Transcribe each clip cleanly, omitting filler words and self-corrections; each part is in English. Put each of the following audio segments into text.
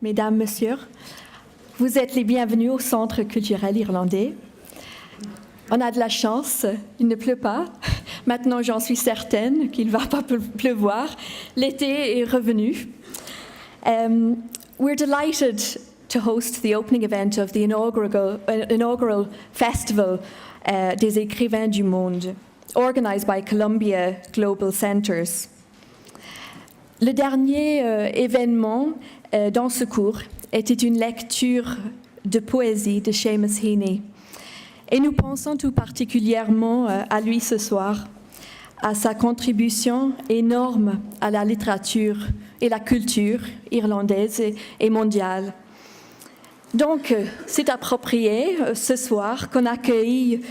mesdames, messieurs, vous êtes les bienvenus au Centre culturel irlandais. On a de la chance, il ne pleut pas. Maintenant, j'en suis certaine qu'il ne va pas pleuvoir. L'été est revenu. We're delighted to host the opening event of the inaugural Festival des écrivains du monde, organized by Columbia Global Centers. Le dernier événement dans ce cours était une lecture de poésie de Seamus Heaney. Et nous pensons tout particulièrement à lui ce soir, à sa contribution énorme à la littérature et la culture irlandaise et mondiale. Donc, c'est approprié ce soir qu'on accueille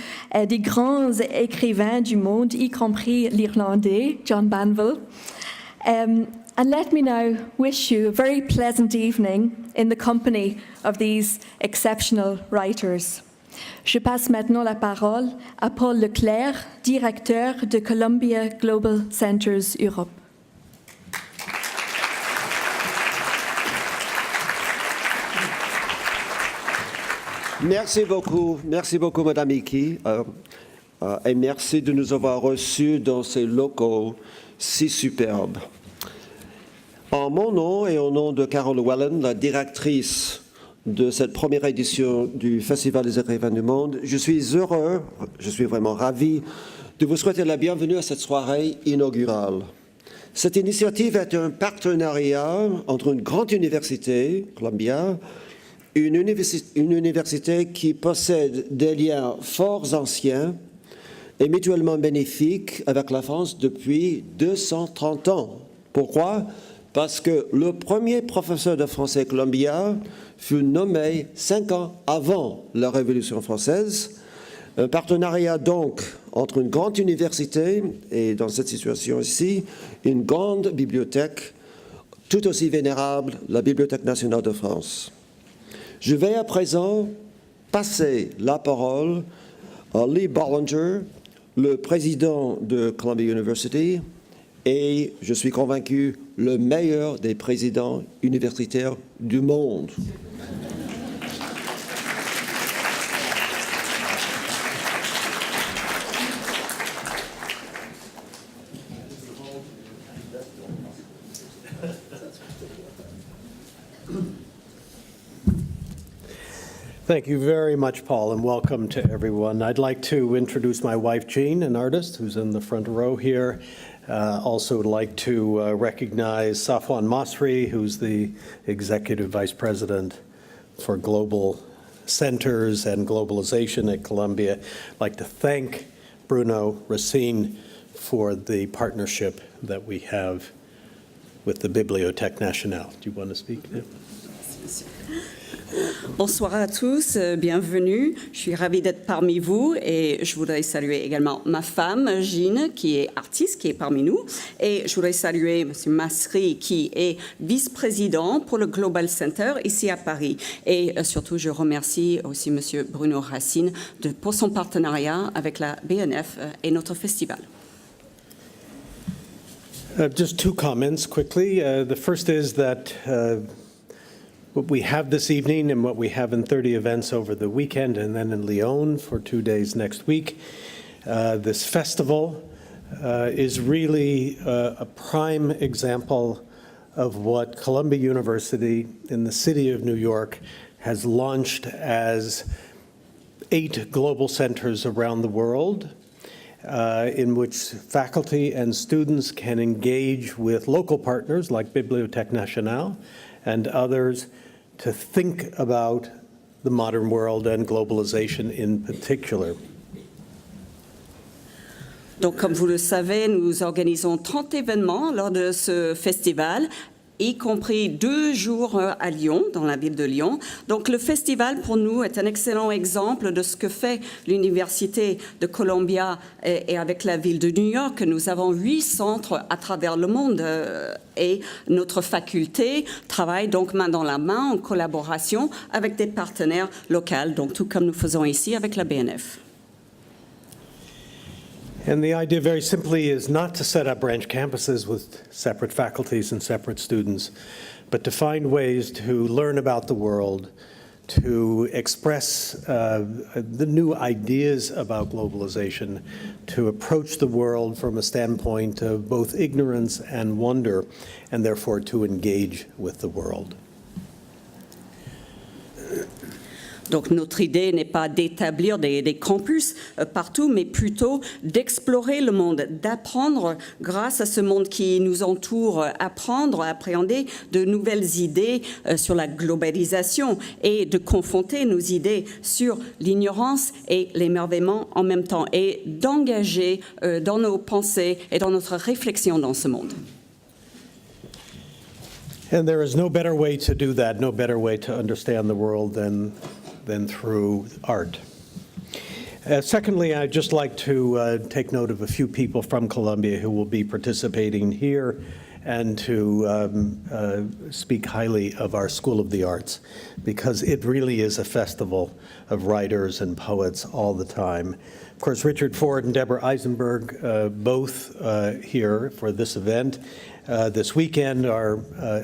des grands écrivains du monde, y compris l'Irlandais, John Banville. And let me now wish you a very pleasant evening in the company of these exceptional writers. Je passe maintenant la parole à Paul LeClerc, directeur de Columbia Global Centers Europe. Merci beaucoup Madame Iki, et merci de nous avoir reçus dans ces locaux si superbes. En mon nom et au nom de Carol Wellen, la directrice de cette première édition du Festival des écrivains du monde, je suis vraiment ravi de vous souhaiter la bienvenue à cette soirée inaugurale. Cette initiative est un partenariat entre une grande université, Columbia, une université qui possède des liens forts anciens et mutuellement bénéfiques avec la France depuis 230 ans. Pourquoi ? Parce que le premier professeur de français Columbia fut nommé 5 ans avant la Révolution française. Un partenariat donc entre une grande université et, dans cette situation ici, une grande bibliothèque tout aussi vénérable, la Bibliothèque nationale de France. Je vais à présent passer la parole à Lee Bollinger, le président de Columbia University, et je suis convaincu le meilleur des présidents universitaires du monde. Thank you very much, Paul, and welcome to everyone. I'd like to introduce my wife, Jian, an artist who's in the front row here. Also would like to recognize Safwan Masri, who's the Executive Vice President for Global Centers and Globalization at Columbia. I'd like to thank Bruno Racine for the partnership that we have with the Bibliothèque Nationale. Do you want to speak now? Bonsoir à tous, bienvenue. Je suis ravie d'être parmi vous et je voudrais saluer également ma femme, Jian, qui est artiste, qui est parmi nous. Et je voudrais saluer M. Masri, qui est vice-président pour le Global Center ici à Paris. Et surtout, je remercie aussi M. Bruno Racine pour son partenariat avec la BNF et notre festival. Just two comments quickly. The first is that what we have this evening and what we have in 30 events over the weekend and then in Lyon for 2 days next week, this festival is really a prime example of what Columbia University in the city of New York has launched as 8 global centers around the world in which faculty and students can engage with local partners like Bibliothèque Nationale and others to think about the modern world and globalization in particular. Donc, comme vous le savez, nous organisons 30 événements lors de ce festival, y compris 2 jours à Lyon, dans la ville de Lyon. Donc, le festival, pour nous, est un excellent exemple de ce que fait l'Université de Columbia et avec la ville de New York. Nous avons 8 centres à travers le monde et notre faculté travaille donc main dans la main en collaboration avec des partenaires locaux, donc tout comme nous faisons ici avec la BNF. And the idea very simply is not to set up branch campuses with separate faculties and separate students, but to find ways to learn about the world, to express the new ideas about globalization, to approach the world from a standpoint of both ignorance and wonder, and therefore to engage with the world. Donc notre idée n'est pas d'établir des campus partout, mais plutôt d'explorer le monde, d'apprendre grâce à ce monde qui nous entoure, apprendre, appréhender de nouvelles idées sur la globalisation et de confronter nos idées sur l'ignorance et l'émerveillement en même temps et d'engager dans nos pensées et dans notre réflexion dans ce monde. And there is no better way to do that, no better way to understand the world than through art. Secondly, I'd just like to take note of a few people from Columbia who will be participating here and to speak highly of our School of the Arts, because it really is a festival of writers and poets all the time. Of course, Richard Ford and Deborah Eisenberg, both here for this event. This weekend are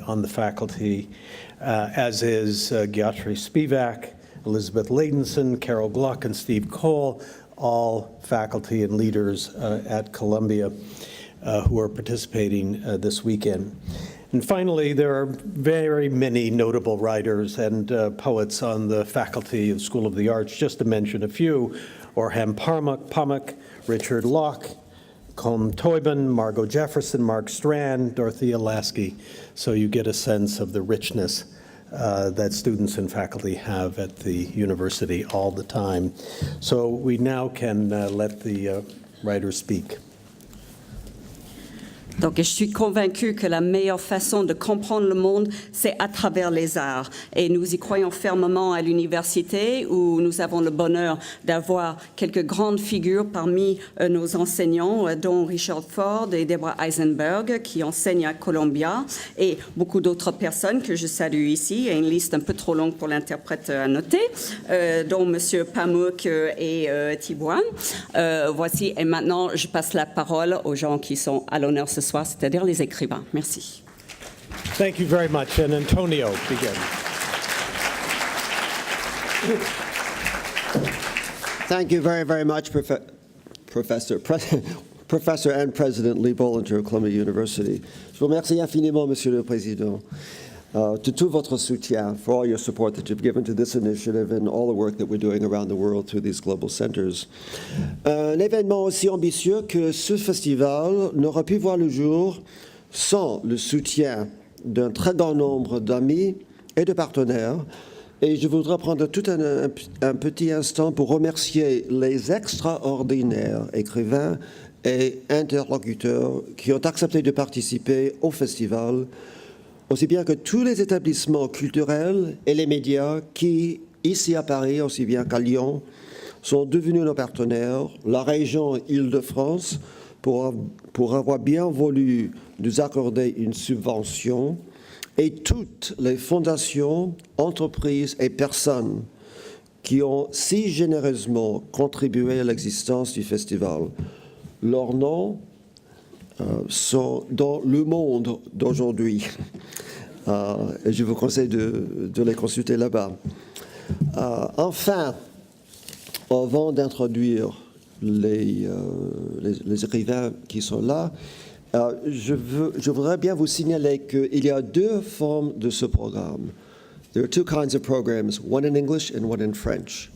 on the faculty, as is Gayatri Spivak, Elizabeth Ladenson, Carol Gluck, and Steve Cole, all faculty and leaders at Columbia who are participating this weekend. And finally, there are very many notable writers and poets on the faculty of School of the Arts, just to mention a few: Orhan Pamuk, Richard Locke, Colm Toibin, Margot Jefferson, Mark Strand, Dorothea Lasky. So you get a sense of the richness that students and faculty have at the university all the time. So we now can let the writers speak. Donc, je suis convaincue que la meilleure façon de comprendre le monde, c'est à travers les arts. Et nous y croyons fermement à l'université, où nous avons le bonheur d'avoir quelques grandes figures parmi nos enseignants, dont Richard Ford et Deborah Eisenberg, qui enseignent à Columbia, et beaucoup d'autres personnes que je salue ici. Il y a une liste un peu trop longue pour l'interprète à noter, dont M. Pamuk et Jian. Voici, et maintenant, je passe la parole aux gens qui sont à l'honneur ce soir, c'est-à-dire les écrivains. Merci. Thank you very much. And Antonio, begin. Thank you very, very much, Professor and President Lee Bollinger of Columbia University. Je vous remercie infiniment, Monsieur le Président, de tout votre soutien, for all your support that you've given to this initiative and all the work that we're doing around the world through these global centers. Un événement aussi ambitieux que ce festival n'aurait pu voir le jour sans le soutien d'un très grand nombre d'amis et de partenaires. Et je voudrais prendre tout un petit instant pour remercier les extraordinaires écrivains et interlocuteurs qui ont accepté de participer au festival, aussi bien que tous les établissements culturels et les médias qui, ici à Paris, aussi bien qu'à Lyon, sont devenus nos partenaires, la région Île-de-France, pour avoir bien voulu nous accorder une subvention, et toutes les fondations, entreprises et personnes qui ont si généreusement contribué à l'existence du festival. Leurs noms sont dans le monde d'aujourd'hui. Et je vous conseille de les consulter là-bas. Enfin, avant d'introduire les écrivains qui sont là, je voudrais bien vous signaler qu'il y a deux formes de ce programme. There are two kinds of programs, one in English and one in French.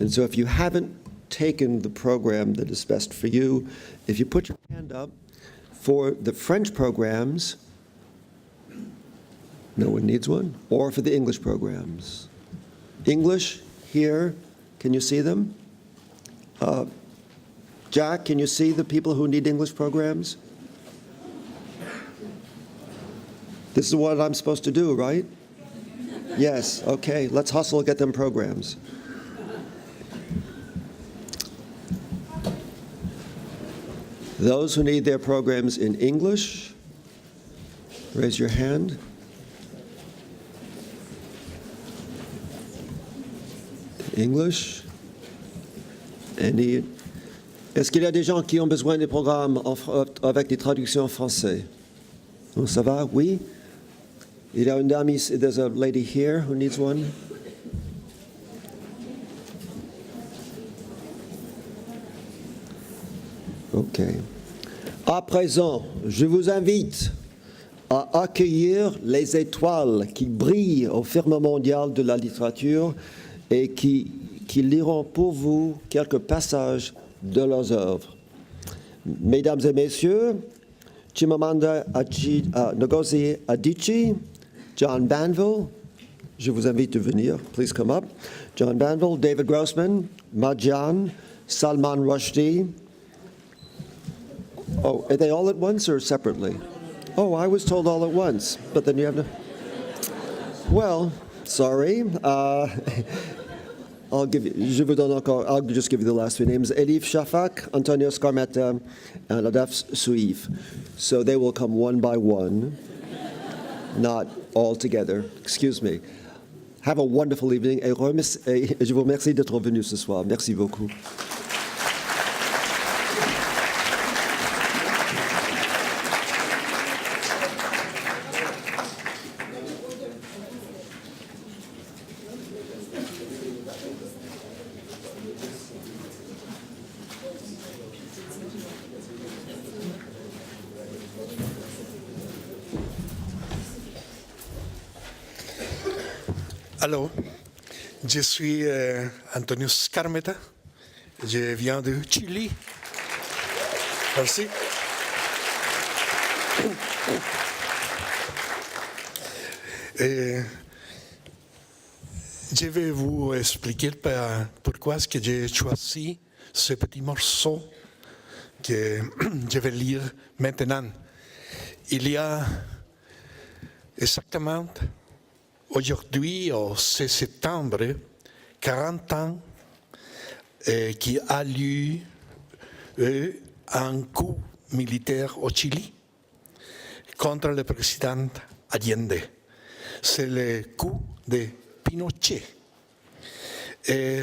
And so if you haven't taken the program that is best for you, if you put your hand up, for the French programs, no one needs one, or for the English programs. English, here, can you see them? Jack, can you see the people who need English programs? This is what I'm supposed to do, right? Yes, okay, let's hustle, get them programs. Those who need their programs in English, raise your hand. English. Est-ce qu'il y a des gens qui ont besoin des programmes avec des traductions en français? Ça va? Oui? Il y a une dame ici, there's a lady here who needs one. OK. À présent, je vous invite à accueillir les étoiles qui brillent au firmament mondial de la littérature et qui liront pour vous quelques passages de leurs œuvres. Mesdames et messieurs, Chimamanda Ngozi Adichie, Jian Banville, je vous invite à venir, please come up. Jian Banville, David Grossman, Jian, Salman Rushdie. Oh, are they all at once or separately? Oh, I was told all at once, but then you have to... Well, sorry. I'll just give you the last three names. Elif Shafak, Antonio Skármeta, and Ahdaf Soueif. So they will come one by one, not all together. Excuse me. Have a wonderful evening. Et je vous remercie d'être venu ce soir. Merci beaucoup. Allô, je suis Antonio Skármeta, je viens de Chili. Merci. Et je vais vous expliquer pourquoi est-ce que j'ai choisi ce petit morceau que je vais lire maintenant. Il y a exactement aujourd'hui, au 16 septembre, 40 ans, qui a lieu un coup militaire au Chili contre le président Allende. C'est le coup de Pinochet. Et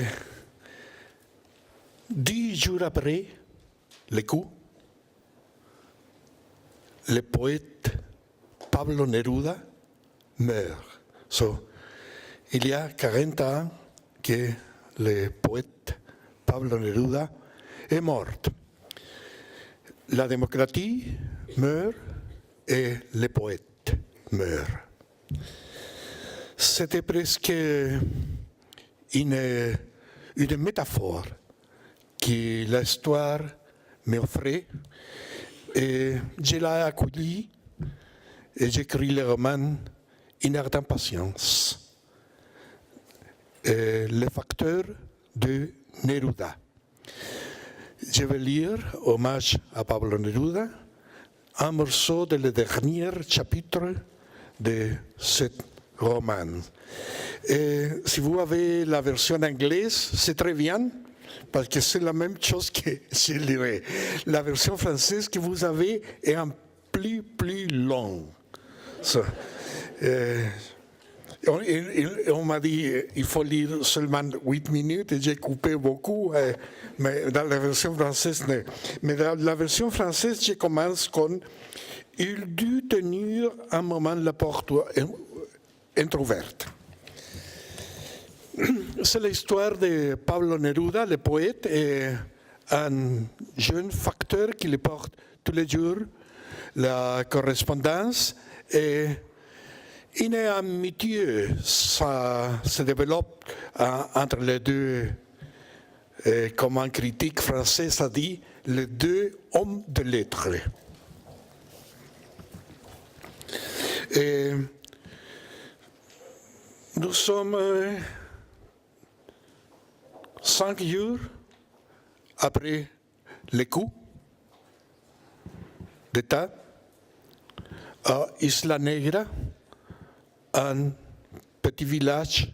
10 jours après le coup, le poète Pablo Neruda meurt. Il y a 40 ans que le poète Pablo Neruda est mort. La démocratie meurt et le poète meurt. C'était presque une métaphore que l'histoire m'offrait et je l'ai accueillie et j'écris le roman Une heure d'impatience, le facteur de Neruda. Je vais lire, hommage à Pablo Neruda, un morceau de le dernier chapitre de ce roman. Et si vous avez la version anglaise, c'est très bien, parce que c'est la même chose que je lirai. La version française que vous avez est un plus long. On m'a dit il faut lire seulement 8 minutes et j'ai coupé beaucoup, mais dans la version française, mais dans la version française, je commence comme il dut tenir un moment la porte entrouverte. C'est l'histoire de Pablo Neruda, le poète, et un jeune facteur qui le porte tous les jours la correspondance et une amitié se développe entre les deux, comme un critique français a dit, les deux hommes de lettres. Et nous sommes 5 jours après le coup d'État à Isla Negra, un petit village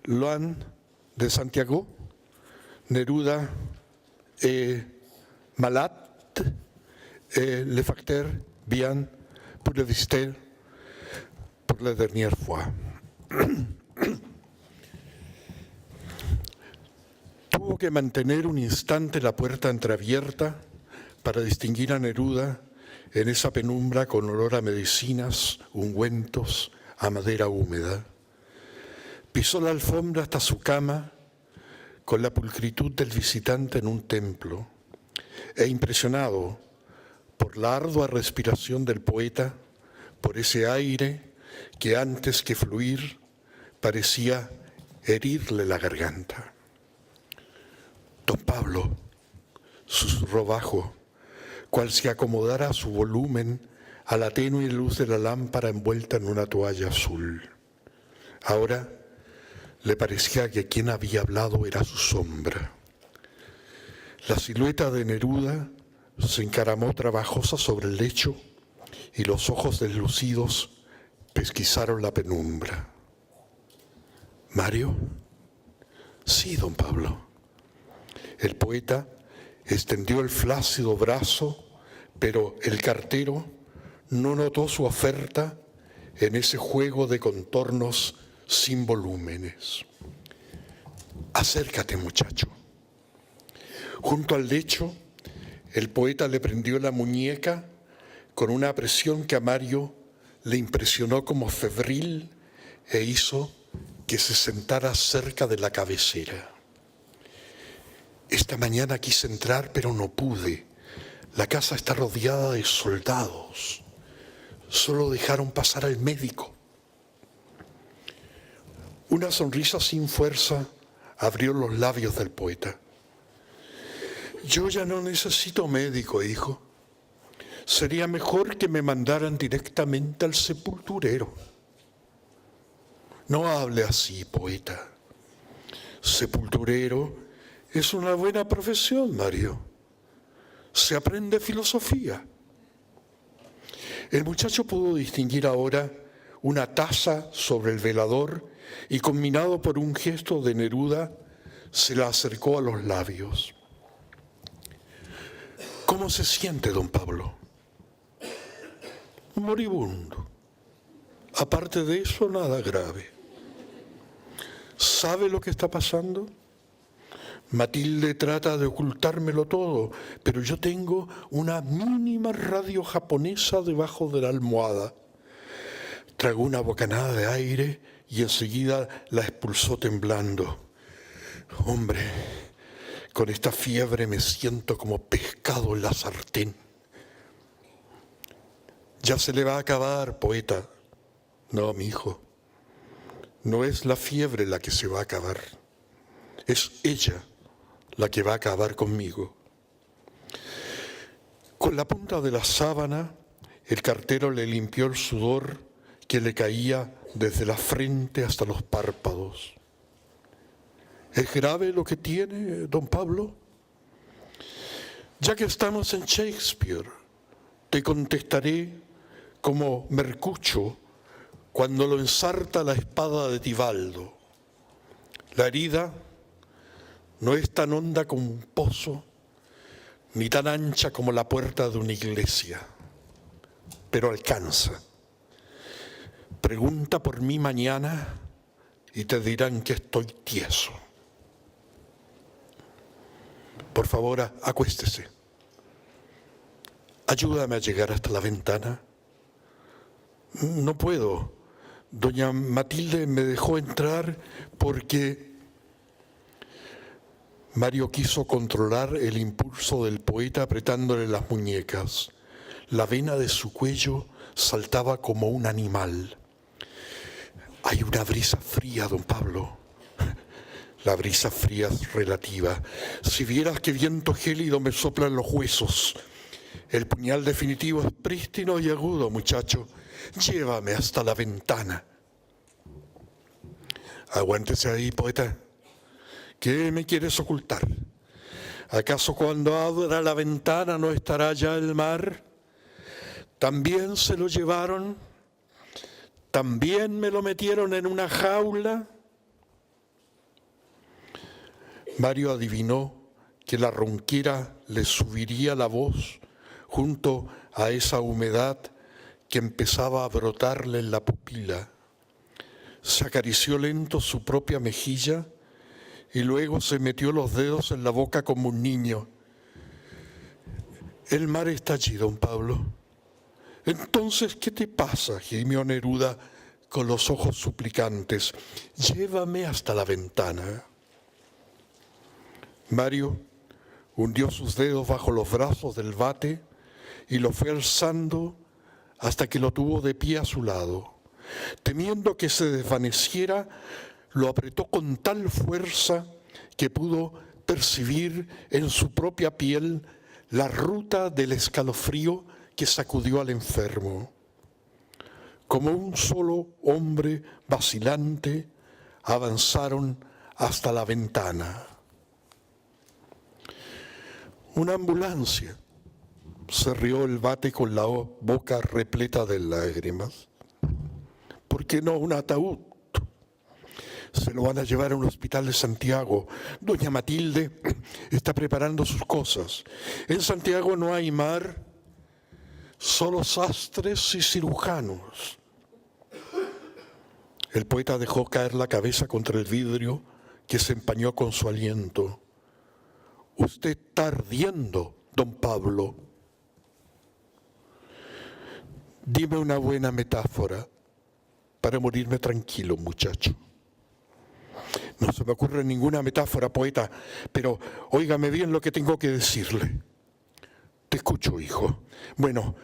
loin de Santiago. Neruda est malade et le facteur vient pour le visiter pour la dernière fois. Tuvo que mantener un instante la puerta entreabierta para distinguir a Neruda en esa penumbra con olor a medicinas, ungüentos, a madera húmeda. Pisó la alfombra hasta su cama con la pulcritud del visitante en un templo e impresionado por la ardua respiración del poeta, por ese aire que antes que fluir parecía herirle la garganta. Don Pablo susurró bajo, cual si acomodara su volumen a la tenue luz de la lámpara envuelta en una toalla azul. Ahora le parecía que quien había hablado era su sombra. La silueta de Neruda se encaramó trabajosa sobre el lecho y los ojos deslucidos pesquisaron la penumbra. ¿Mario? Sí, don Pablo. El poeta extendió el flácido brazo, pero el cartero no notó su oferta en ese juego de contornos sin volúmenes. Acércate, muchacho. Junto al lecho, el poeta le prendió la muñeca con una presión que a Mario le impresionó como febril e hizo que se sentara cerca de la cabecera. Esta mañana quise entrar, pero no pude. La casa está rodeada de soldados. Solo dejaron pasar al médico. Una sonrisa sin fuerza abrió los labios del poeta. Yo ya no necesito médico, hijo. Sería mejor que me mandaran directamente al sepulturero. No hable así, poeta. Sepulturero es una buena profesión, Mario. Se aprende filosofía. El muchacho pudo distinguir ahora una taza sobre el velador y, combinado por un gesto de Neruda, se la acercó a los labios. ¿Cómo se siente, don Pablo? Moribundo. Aparte de eso, nada grave. ¿Sabe lo que está pasando? Matilde trata de ocultármelo todo, pero yo tengo una mínima radio japonesa debajo de la almohada. Tragó una bocanada de aire y enseguida la expulsó temblando. Hombre, con esta fiebre me siento como pescado en la sartén. Ya se le va a acabar, poeta. No, mi hijo, no es la fiebre la que se va a acabar. Es ella la que va a acabar conmigo. Con la punta de la sábana, el cartero le limpió el sudor que le caía desde la frente hasta los párpados. ¿Es grave lo que tiene, don Pablo? Ya que estamos en Shakespeare, te contestaré como Mercucho cuando lo ensarta la espada de Tibaldo. La herida no es tan honda como un pozo, ni tan ancha como la puerta de una iglesia, pero alcanza. Pregunta por mí mañana y te dirán que estoy tieso. Por favor, acuéstese. Ayúdame a llegar hasta la ventana. No puedo. Doña Matilde me dejó entrar porque Mario quiso controlar el impulso del poeta apretándole las muñecas. La vena de su cuello saltaba como un animal. Hay una brisa fría, don Pablo. La brisa fría es relativa. Si vieras qué viento gélido me soplan los huesos. El puñal definitivo es prístino y agudo, muchacho. Llévame hasta la ventana. Aguántese ahí, poeta. ¿Qué me quieres ocultar? ¿Acaso cuando abra la ventana no estará ya el mar? ¿También se lo llevaron? ¿También me lo metieron en una jaula? Mario adivinó que la ronquera le subiría la voz junto a esa humedad que empezaba a brotarle en la pupila. Se acarició lento su propia mejilla y luego se metió los dedos en la boca como un niño. El mar está allí, don Pablo. Entonces, ¿qué te pasa?, gimió Neruda con los ojos suplicantes, llévame hasta la ventana. Mario hundió sus dedos bajo los brazos del bate y lo fue alzando hasta que lo tuvo de pie a su lado. Temiendo que se desvaneciera, lo apretó con tal fuerza que pudo percibir en su propia piel la ruta del escalofrío que sacudió al enfermo. Como un solo hombre vacilante, avanzaron hasta la ventana. Una ambulancia, se rió el bate con la boca repleta de lágrimas. ¿Por qué no un ataúd? Se lo van a llevar a un hospital de Santiago. Doña Matilde está preparando sus cosas. En Santiago no hay mar, solo sastres y cirujanos. El poeta dejó caer la cabeza contra el vidrio que se empañó con su aliento. Usted está ardiendo, don Pablo. Dime una buena metáfora para morirme tranquilo, muchacho. No se me ocurre ninguna metáfora, poeta, pero óigame bien lo que tengo que decirle. Te escucho, hijo. Bueno,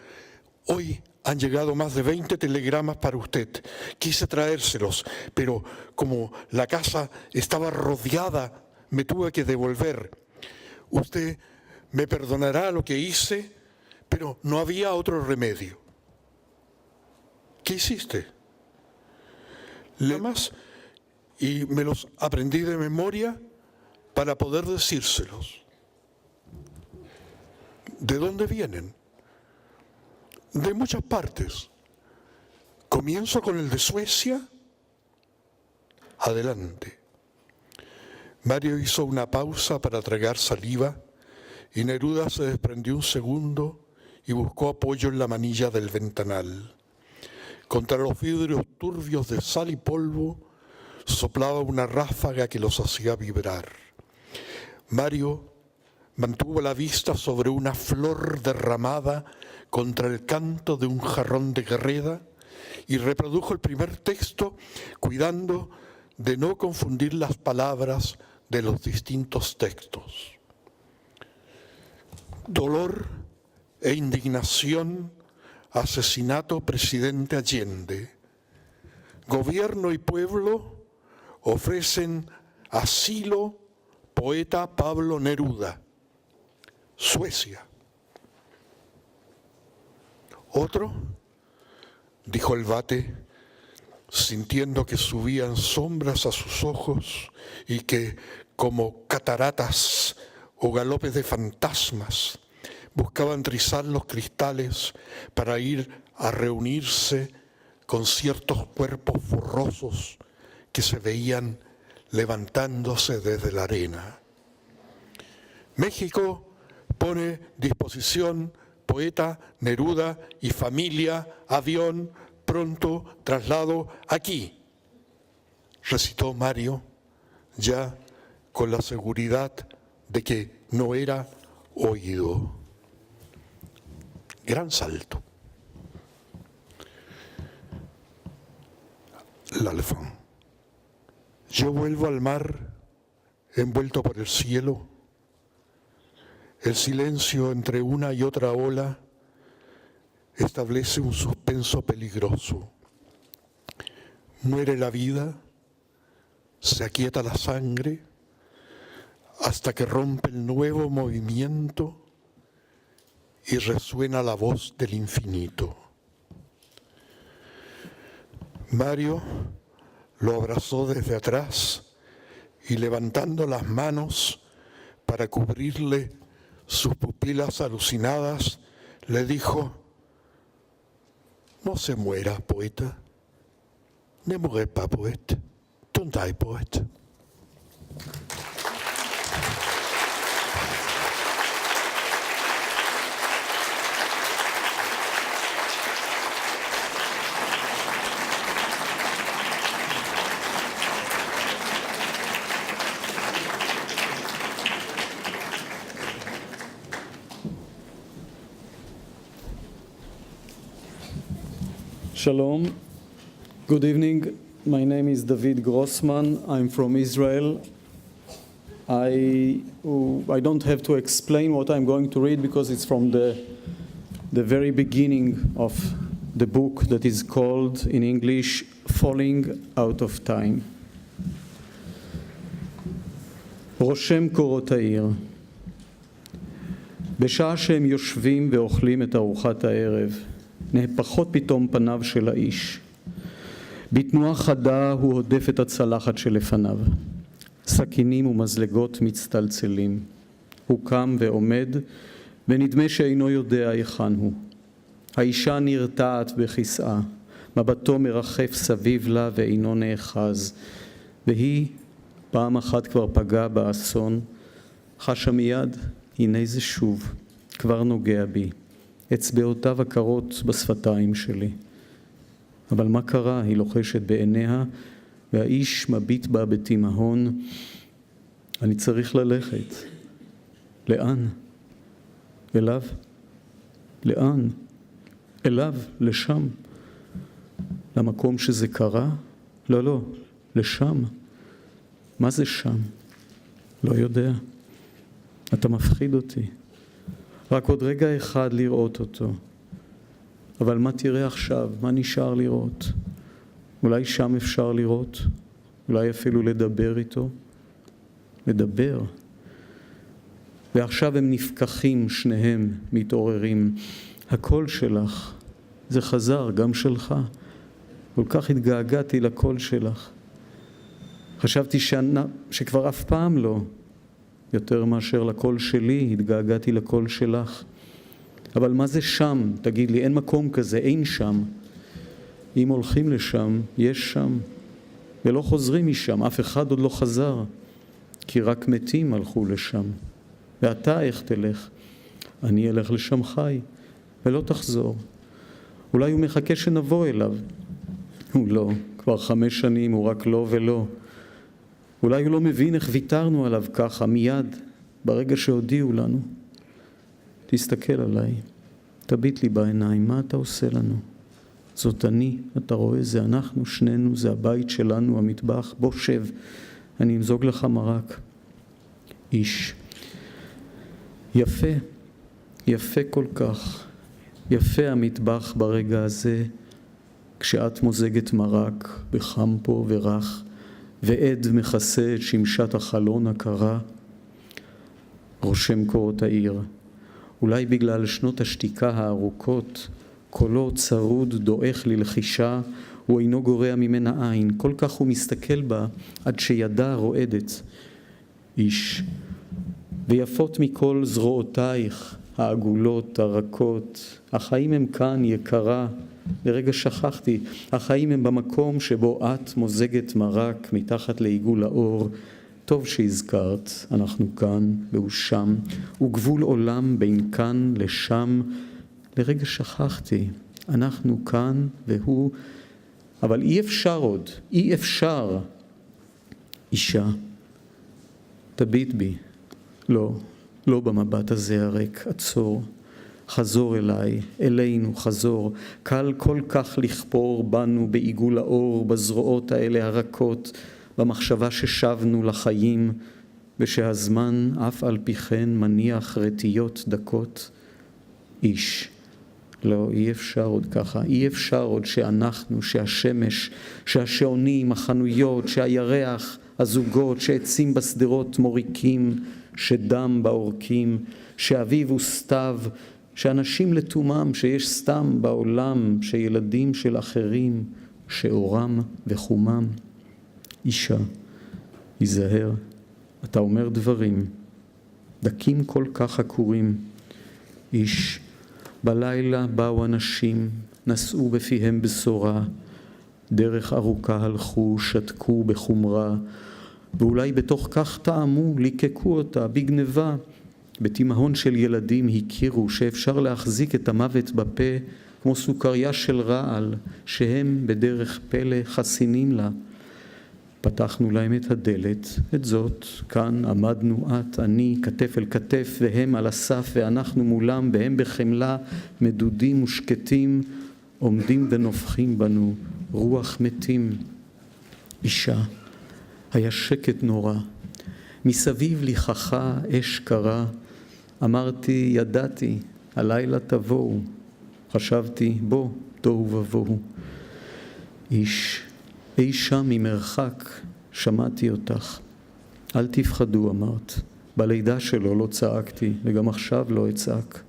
hoy han llegado más de 20 telegramas para usted. Quise traérselos, pero como la casa estaba rodeada, me tuve que devolver. Usted me perdonará lo que hice, pero no había otro remedio. ¿Qué hiciste? Lemas y me los aprendí de memoria para poder decírselos. ¿De dónde vienen? De muchas partes. Comienzo con el de Suecia. Adelante. Mario hizo una pausa para tragar saliva y Neruda se desprendió un segundo y buscó apoyo en la manilla del ventanal. Contra los vidrios turbios de sal y polvo soplaba una ráfaga que los hacía vibrar. Mario mantuvo la vista sobre una flor derramada contra el canto de un jarrón de Guerreda y reprodujo el primer texto cuidando de no confundir las palabras de los distintos textos. Dolor e indignación, asesinato presidente Allende. Gobierno y pueblo ofrecen asilo poeta Pablo Neruda. Suecia. ¿Otro? Dijo el bate, sintiendo que subían sombras a sus ojos y que, como cataratas o galopes de fantasmas, buscaban trizar los cristales para ir a reunirse con ciertos cuerpos borrosos que se veían levantándose desde la arena. México pone disposición poeta Neruda y familia, avión, pronto traslado aquí, recitó Mario, ya con la seguridad de que no era oído. Gran salto. L'Alphand. Yo vuelvo al mar, envuelto por el cielo. El silencio entre una y otra ola establece un suspenso peligroso. Muere la vida, se aquieta la sangre, hasta que rompe el nuevo movimiento y resuena la voz del infinito. Mario lo abrazó desde atrás y levantando las manos para cubrirle sus pupilas alucinadas, le dijo: no se muera, poeta. Ne mourrez pas, poète. Don't die, poète. Shalom. Good evening. My name is David Grossman. I'm from Israel. I don't have to explain what I'm going to read because it's from the very beginning of the book that is called in English Falling Out of Time. רושם קורות העיר. בשעה שהם יושבים ואוכלים את ארוחת הערב, נהפכות פתאום פניו של האיש. בתנועה חדה הוא הודף את הצלחת שלפניו. סכינים ומזלגות מצטלצלים. הוא קם ועומד, ונדמה שאינו יודע היכן הוא. האישה נרתעת בכיסאה, מבטו מרחף סביב לה ואינו נאחז. והיא, פעם אחת כבר פגעה באסון, חשה מיד, הנה זה שוב, כבר נוגע בי. אצבעותיו הקרות בשפתיים שלי. אבל מה קרה? היא לוחשת בעיניה, והאיש מביט בה בתימהון. אני צריך ללכת. לאן? אליו? לאן? אליו, לשם. למקום שזה קרה? לא, לא, לשם. מה זה שם? לא יודע. אתה מפחיד אותי. רק עוד רגע אחד לראות אותו. אבל מה תראה עכשיו? מה נשאר לראות? אולי שם אפשר לראות? אולי אפילו לדבר איתו? לדבר. ועכשיו הם נפקחים, שניהם מתעוררים. הקול שלך, זה חזר, גם שלך. כל כך התגעגעתי לקול שלך. חשבתי שכבר אף פעם לא. יותר מאשר לקול שלי, התגעגעתי לקול שלך. אבל מה זה שם? תגיד לי, אין מקום כזה, אין שם. אם הולכים לשם, יש שם. ולא חוזרים משם, אף אחד עוד לא חזר. כי רק מתים הלכו לשם. ואתה איך תלך? אני אלך לשם חי, ולא תחזור. אולי הוא מחכה שנבוא אליו. הוא לא, כבר 5 שנים הוא רק לא ולא. אולי הוא לא מבין איך ויתרנו עליו ככה, מיד, ברגע שהודיעו לנו. תסתכל עליי, תביט לי בעיניים, מה אתה עושה לנו? זאת אני, אתה רואה, זה אנחנו, שנינו, זה הבית שלנו, המטבח, בוא שב, אני אמזוג לך מרק. איש, יפה, יפה כל כך, יפה המטבח ברגע הזה, כשאת מוזגת מרק בחם פה ורך, ועד מכסה את שמשת החלון הקרה. רושם קורות העיר, אולי בגלל שנות השתיקה הארוכות, קולו צרוד דועך ללחישה, הוא אינו גורע ממנה עין, כל כך הוא מסתכל בה עד שידה רועדת. איש, ויפות מכל זרועותייך, העגולות, הרכות, החיים הם כאן יקרה, לרגע שכחתי, החיים הם במקום שבו את מוזגת מרק מתחת לעיגול האור, טוב שהזכרת, אנחנו כאן והוא שם, וגבול עולם בין כאן לשם, לרגע שכחתי, אנחנו כאן והוא, אבל אי אפשר עוד, אי אפשר. אישה, תביט בי, לא, לא במבט הזה הריק, עצור, חזור אליי, אלינו חזור, קל כל כך לכפור בנו בעיגול האור, בזרועות האלה הרכות, במחשבה ששבנו לחיים, ושהזמן אף על פי כן מניח רטיות דקות. איש, לא, אי אפשר עוד ככה, אי אפשר עוד שאנחנו, שהשמש, שהשעונים, החנויות, שהירח, הזוגות, שעצים בשדרות מוריקים, שדם בעורקים, שאביב הוא סתיו, שאנשים לתומם, שיש סתם בעולם, שילדים של אחרים, שאורם וחומם. אישה, היזהר, אתה אומר דברים, דקים כל כך עקורים. איש, בלילה באו אנשים, נשאו בפיהם בשורה, דרך ארוכה הלכו, שתקו בחומרה, ואולי בתוך כך טעמו, ליקקו אותה בגניבה. בתימהון של ילדים הכירו שאפשר להחזיק את המוות בפה כמו סוכריה של רעל, שהם בדרך פלא חסינים לה. פתחנו להם את הדלת, את זאת, כאן עמדנו את, אני, כתף אל כתף, והם על הסף ואנחנו מולם, והם בחמלה מדודים ושקטים, עומדים ונופחים בנו, רוח מתים. אישה, היה שקט נורא, מסביב ליחכה אש קרה, אמרתי, ידעתי, הלילה תבואו, חשבתי, בוא, תוהו ובוהו. איש, אי שם ממרחק, שמעתי אותך. אל תפחדו, אמרת. בלידה שלו לא צעקתי, וגם עכשיו לא אצעק.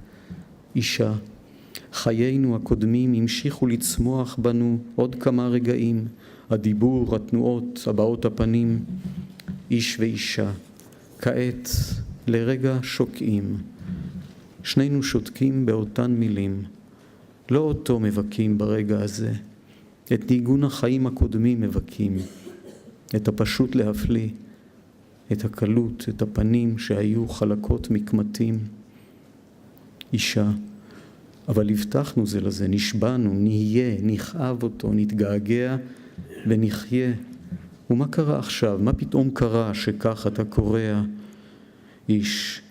אישה, חיינו הקודמים המשיכו לצמוח בנו עוד כמה רגעים, הדיבור, התנועות, הבעות הפנים. איש ואישה, כעת לרגע שוקעים. שנינו שותקים באותן מילים. לא אותו מבכים ברגע הזה. את ניגון החיים הקודמים מבכים. את הפשוט להפליא. את הקלות, את הפנים שהיו חלקות מקמטים. אישה, אבל הבטחנו זה לזה, נשבענו, נהיה, נכאב אותו, נתגעגע ונחיה. ומה קרה עכשיו? מה פתאום קרה שכך אתה קורע? איש,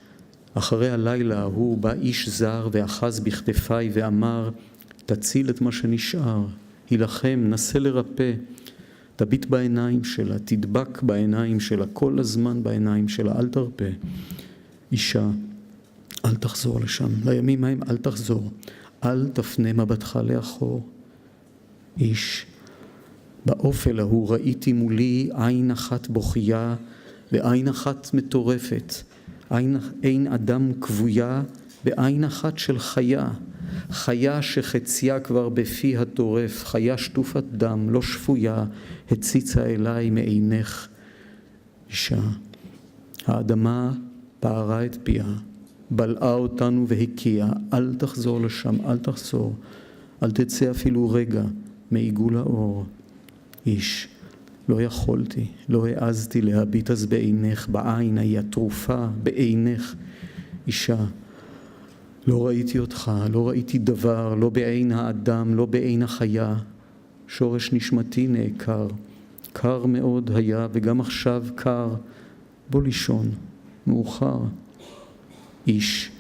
אחרי הלילה ההוא בא איש זר ואחז בכתפיי ואמר, תציל את מה שנשאר, הילחם, נסה לרפא, תביט בעיניים שלה, תדבק בעיניים שלה, כל הזמן בעיניים שלה, אל תרפא. אישה, אל תחזור לשם, לימים ההם אל תחזור, אל תפנה מבטך לאחור. איש, באופל ההוא ראיתי מולי עין אחת בוכייה ועין אחת מטורפת, עין אדם כבויה בעין אחת של חיה, חיה שחציה כבר בפי הטורף, חיה שטופת דם, לא שפויה, הציצה אליי מעינך. אישה, האדמה פערה את פיה, בלעה אותנו והקיעה, אל תחזור לשם, אל תחזור, אל תצא אפילו רגע מעיגול האור. איש, לא יכולתי, לא העזתי להביט אז בעינך, בעין ההיא התרופה, בעינך. אישה, לא ראיתי אותך, לא ראיתי דבר, לא בעין האדם, לא בעין החיה. שורש נשמתי נעקר, קר מאוד היה וגם עכשיו קר. בוא לישון, מאוחר. איש,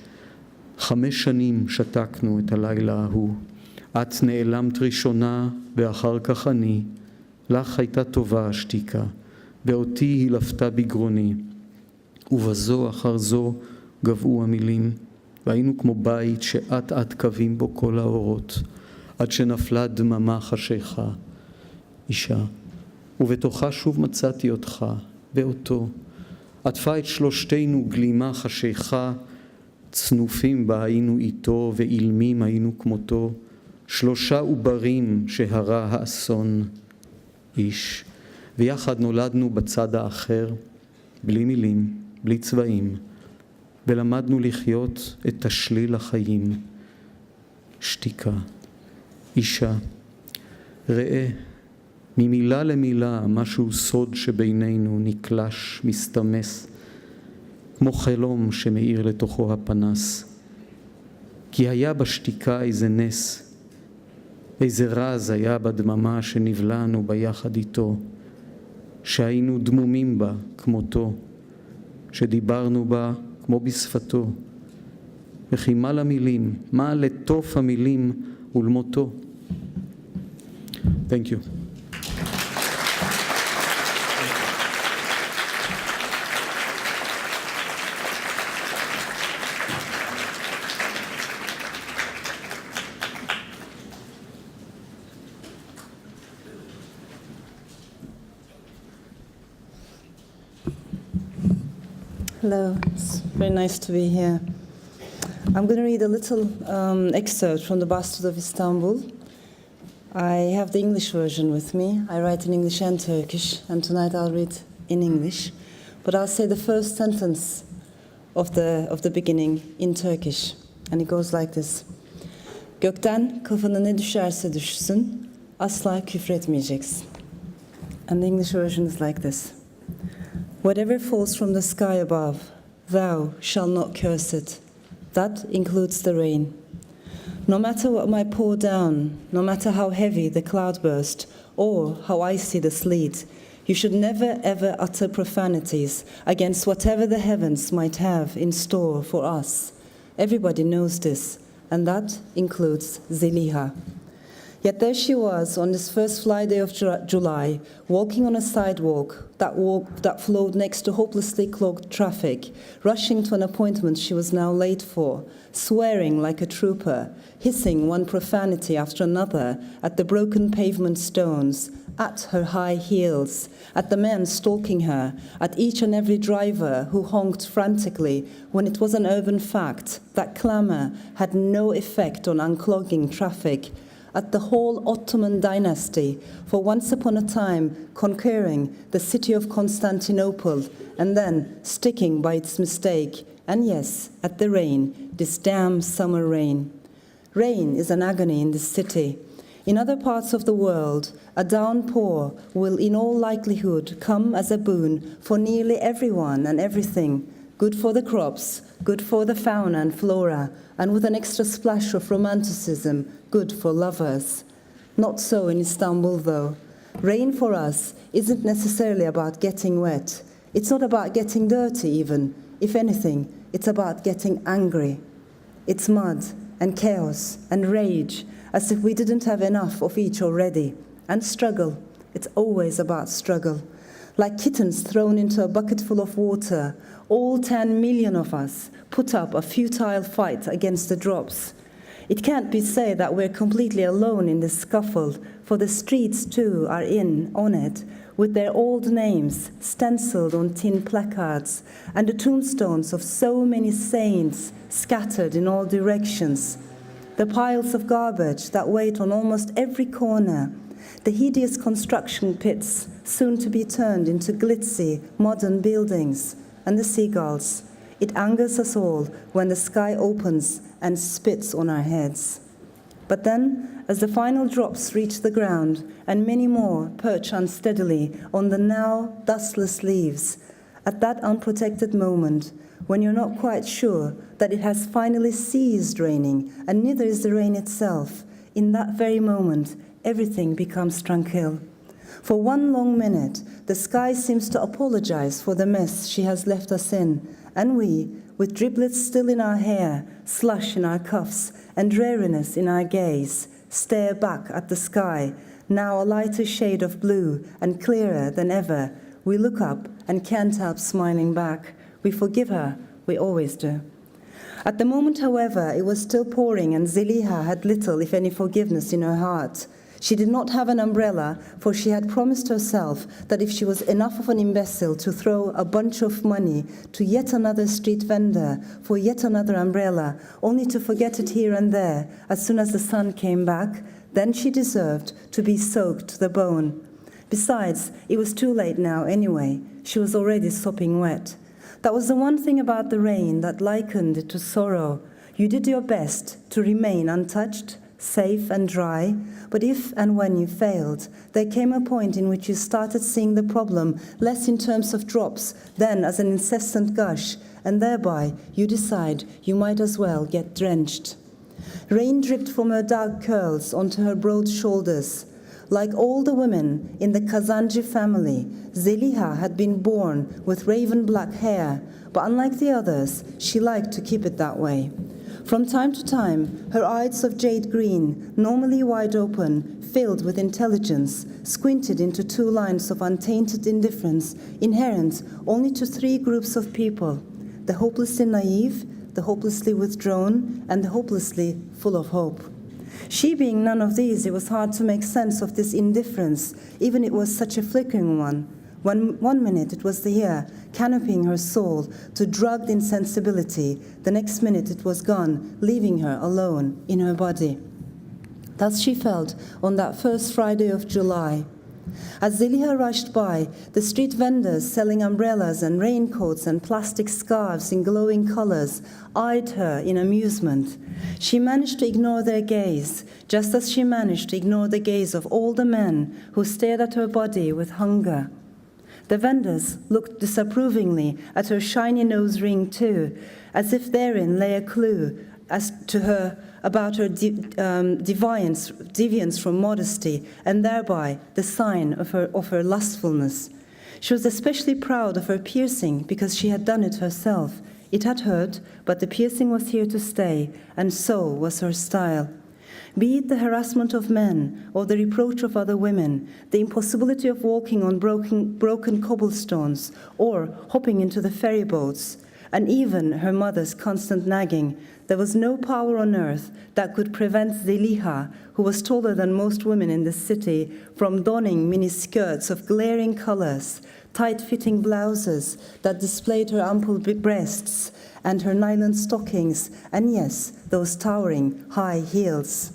5 שנים שתקנו את הלילה ההוא. את נעלמת ראשונה ואחר כך אני. לך הייתה טובה השתיקה, ואותי היא לפתה בגרוני. ובזו אחר זו גבעו המילים, והיינו כמו בית שעת קווים בו כל האורות, עד שנפלה דממה חשיכה. אישה, ובתוכה שוב מצאתי אותך, ואותו. עטפה את שלושתנו גלימה חשיכה, צנופים בה היינו איתו, ואילמים היינו כמותו, 3 עוברים שהרה האסון. איש, ויחד נולדנו בצד האחר, בלי מילים, בלי צבעים, ולמדנו לחיות את תשליל החיים. שתיקה. אישה, ראה, ממילה למילה משהו סוד שבינינו נקלש, מסתמס, כמו חלום שמאיר לתוכו הפנס. כי היה בשתיקה איזה נס, איזה רז היה בדממה שנבלענו ביחד איתו, שהיינו דמומים בה כמותו, שדיברנו בה כמו בשפתו, וכי מה למילים, מה לטוף המילים ולמותו. Thank you. Hello, it's very nice to be here. I'm going to read a little excerpt from the Bastard of Istanbul. I have the English version with me. I write in English and Turkish, and tonight I'll read in English. But I'll say the first sentence of the beginning in Turkish, and it goes like this. Gökten kafana ne düşerse düşsün, asla küfretmeyeceksin. And the English version is like this. Whatever falls from the sky above, thou shalt not curse it. That includes the rain. No matter what might pour down, no matter how heavy the cloudburst or how icy the sleet, you should never ever utter profanities against whatever the heavens might have in store for us. Everybody knows this, and that includes Zeliha. Yet there she was on this first fly day of July, walking on a sidewalk that flowed next to hopelessly clogged traffic, rushing to an appointment she was now late for, swearing like a trooper, hissing one profanity after another at the broken pavement stones, at her high heels, at the men stalking her, at each and every driver who honked frantically when it was an urban fact that clamour had no effect on unclogging traffic, at the whole Ottoman dynasty, for once upon a time conquering the city of Constantinople and then sticking by its mistake, and yes, at the rain, this damn summer rain. Rain is an agony in this city. In other parts of the world, a downpour will in all likelihood come as a boon for nearly everyone and everything, good for the crops, good for the fauna and flora, and with an extra splash of romanticism, good for lovers. Not so in Istanbul, though. Rain for us isn't necessarily about getting wet. It's not about getting dirty, even. If anything, it's about getting angry. It's mud and chaos and rage, as if we didn't have enough of each already. And struggle. It's always about struggle. Like kittens thrown into a bucket full of water, all 10 million of us put up a futile fight against the drops. It can't be said that we're completely alone in this scuffle, for the streets too are in on it, with their old names stenciled on tin placards, and the tombstones of so many saints scattered in all directions. The piles of garbage that wait on almost every corner, the hideous construction pits soon to be turned into glitzy, modern buildings, and the seagulls. It angers us all when the sky opens and spits on our heads. But then, as the final drops reach the ground and many more perch unsteadily on the now dustless leaves, at that unprotected moment, when you're not quite sure that it has finally ceased raining, and neither is the rain itself, in that very moment, everything becomes tranquil. For one long minute, the sky seems to apologize for the mess she has left us in, and we, with driblets still in our hair, slush in our cuffs, and dreariness in our gaze, stare back at the sky, now a lighter shade of blue and clearer than ever. We look up and can't help smiling back. We forgive her, we always do. At the moment, however, it was still pouring, and Zeliha had little, if any, forgiveness in her heart. She did not have an umbrella, for she had promised herself that if she was enough of an imbecile to throw a bunch of money to yet another street vendor for yet another umbrella, only to forget it here and there as soon as the sun came back, then she deserved to be soaked to the bone. Besides, it was too late now anyway. She was already sopping wet. That was the one thing about the rain that likened it to sorrow. You did your best to remain untouched, safe and dry, but if and when you failed, there came a point in which you started seeing the problem less in terms of drops than as an incessant gush, and thereby you decide you might as well get drenched. Rain dripped from her dark curls onto her broad shoulders. Like all the women in the Kazanji family, Zeliha had been born with raven black hair, but unlike the others, she liked to keep it that way. From time to time, her eyes of jade green, normally wide open, filled with intelligence, squinted into two lines of untainted indifference, inherent only to three groups of people: the hopelessly naive, the hopelessly withdrawn, and the hopelessly full of hope. She being none of these, it was hard to make sense of this indifference, even it was such a flickering one. One minute it was the air, canopying her soul to drugged insensibility. The next minute it was gone, leaving her alone in her body. Thus she felt on that first Friday of July. As Zeliha rushed by, the street vendors selling umbrellas and raincoats and plastic scarves in glowing colors eyed her in amusement. She managed to ignore their gaze, just as she managed to ignore the gaze of all the men who stared at her body with hunger. The vendors looked disapprovingly at her shiny nose ring too, as if therein lay a clue as to her about her deviance from modesty, and thereby the sign of her lustfulness. She was especially proud of her piercing because she had done it herself. It had hurt, but the piercing was here to stay, and so was her style. Be it the harassment of men or the reproach of other women, the impossibility of walking on broken cobblestones or hopping into the ferry boats, and even her mother's constant nagging, there was no power on earth that could prevent Zeliha, who was taller than most women in the city, from donning mini skirts of glaring colors, tight-fitting blouses that displayed her ample breasts, and her nylon stockings, and yes, those towering high heels.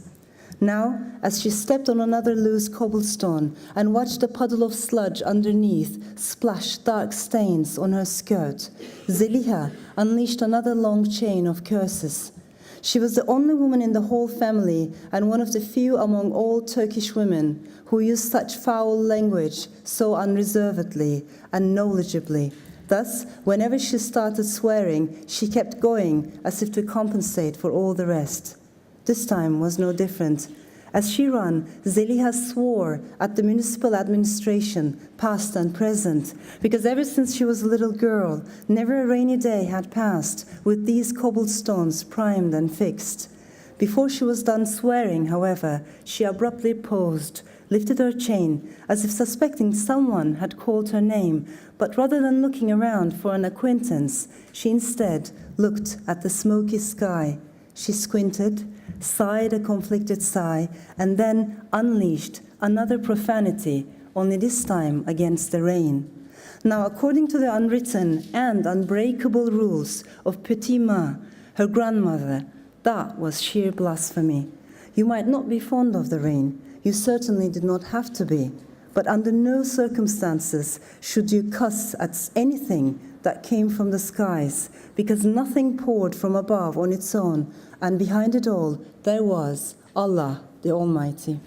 Now, as she stepped on another loose cobblestone and watched a puddle of sludge underneath splash dark stains on her skirt, Zeliha unleashed another long chain of curses. She was the only woman in the whole family and one of the few among all Turkish women who used such foul language so unreservedly and knowledgeably. Thus, whenever she started swearing, she kept going as if to compensate for all the rest. This time was no different. As she ran, Zeliha swore at the municipal administration, past and present, because ever since she was a little girl, never a rainy day had passed with these cobblestones primed and fixed. Before she was done swearing, however, she abruptly paused, lifted her chain, as if suspecting someone had called her name, but rather than looking around for an acquaintance, she instead looked at the smoky sky. She squinted, sighed a conflicted sigh, and then unleashed another profanity, only this time against the rain. Now, according to the unwritten and unbreakable rules of Petite Ma, her grandmother, that was sheer blasphemy. You might not be fond of the rain. You certainly did not have to be. But under no circumstances should you cuss at anything that came from the skies, because nothing poured from above on its own, and behind it all, there was Allah, the Almighty.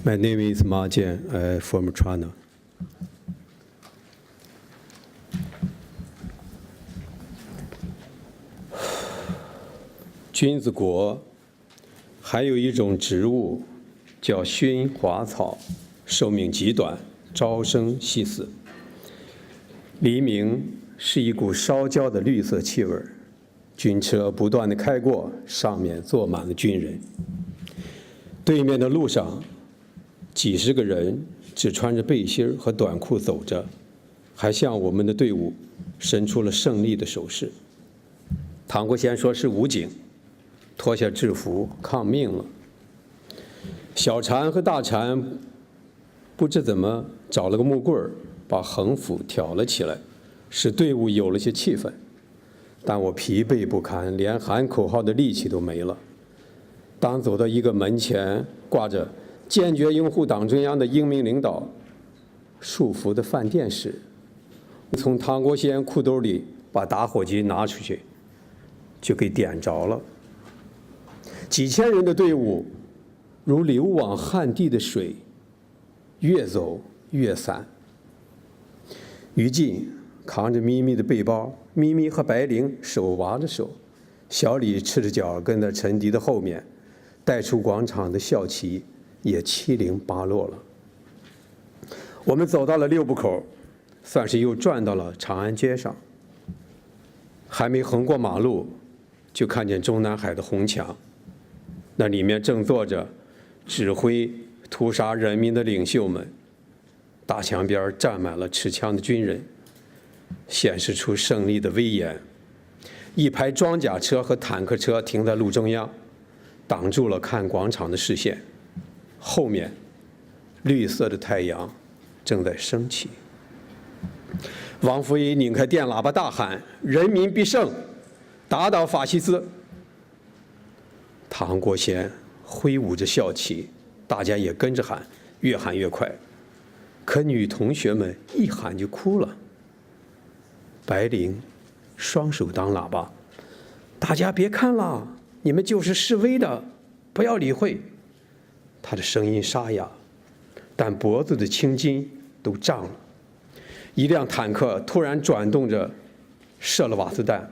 My name is Ma Jian, from China. 君子国还有一种植物叫熏华草，寿命极短，朝生夕死。黎明是一股烧焦的绿色气味，军车不断地开过，上面坐满了军人。对面的路上，几十个人只穿着背心和短裤走着，还向我们的队伍伸出了胜利的手势。唐国贤说是武警，脱下制服抗命了。小禅和大禅不知怎么找了个木棍儿，把横幅挑了起来，使队伍有了些气氛。但我疲惫不堪，连喊口号的力气都没了。当走到一个门前挂着坚决拥护党中央的英明领导束缚的饭店时，从唐国贤裤兜里把打火机拿出去，就给点着了。几千人的队伍如流往旱地的水，越走越散。于禁扛着咪咪的背包，咪咪和白灵手挖着手，小李赤着脚跟在陈迪的后面，带出广场的校旗也七零八落了。我们走到了六部口，算是又转到了长安街上。还没横过马路，就看见中南海的红墙，那里面正坐着指挥屠杀人民的领袖们。大墙边站满了持枪的军人，显示出胜利的威严。一排装甲车和坦克车停在路中央，挡住了看广场的视线。后面，绿色的太阳正在升起。王福一拧开电喇叭大喊：“人民必胜，打倒法西斯！”唐国贤挥舞着校旗，大家也跟着喊，越喊越快。可女同学们一喊就哭了。白灵双手当喇叭：“大家别看了，你们就是示威的，不要理会。”她的声音沙哑，但脖子的青筋都胀了。一辆坦克突然转动着，射了瓦斯弹，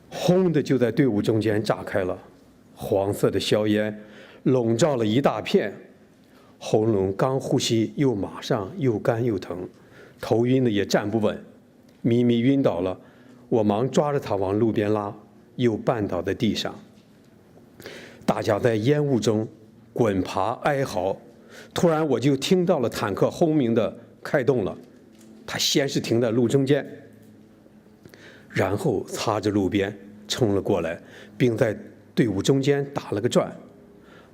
轰的就在队伍中间炸开了，黄色的硝烟笼罩了一大片，喉咙刚呼吸又马上又干又疼，头晕的也站不稳，咪咪晕倒了，我忙抓着他往路边拉，又绊倒在地上。大家在烟雾中滚爬哀嚎，突然我就听到了坦克轰鸣的开动了，他先是停在路中间，然后擦着路边冲了过来，并在队伍中间打了个转，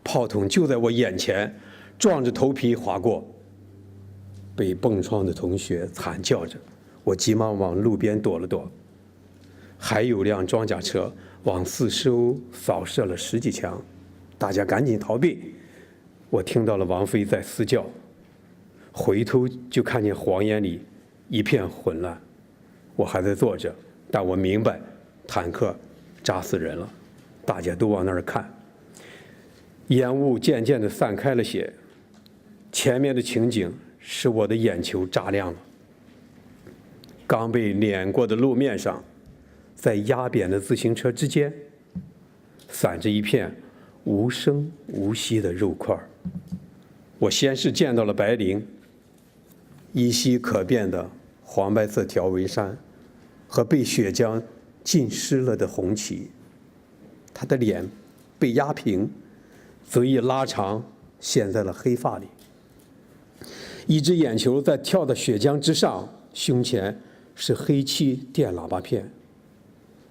炮筒就在我眼前，撞着头皮划过。被蹦窗的同学惨叫着，我急忙往路边躲了躲。还有辆装甲车往四周扫射了10几枪，大家赶紧逃避。我听到了王菲在嘶叫，回头就看见黄烟里一片混乱。我还在坐着，但我明白坦克炸死人了，大家都往那儿看。烟雾渐渐地散开了些，前面的情景使我的眼球炸亮了。刚被碾过的路面上，在压扁的自行车之间，散着一片无声无息的肉块。我先是见到了白灵依稀可辨的黄白色条纹衫和被血浆浸湿了的红旗，他的脸被压平，嘴一拉长，陷在了黑发里。一只眼球在跳到血浆之上，胸前是黑漆电喇叭片，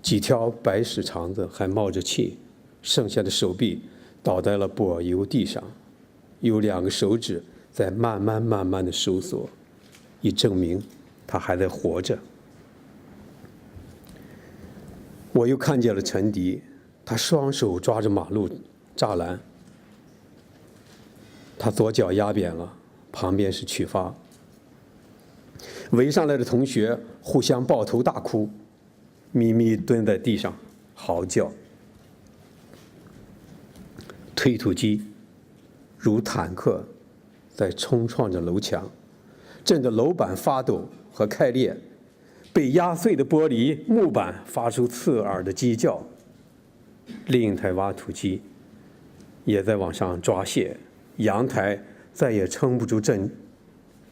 几条白屎肠子还冒着气，剩下的手臂倒在了柏油地上，有2个手指在慢慢地收缩，以证明他还在活着。我又看见了陈迪，他双手抓着马路栅栏，他左脚压扁了，旁边是曲发。围上来的同学互相抱头大哭，咪咪蹲在地上嚎叫。推土机如坦克在冲撞着楼墙，震得楼板发抖和开裂，被压碎的玻璃木板发出刺耳的鸡叫。另一台挖土机也在往上抓卸，阳台再也撑不住震，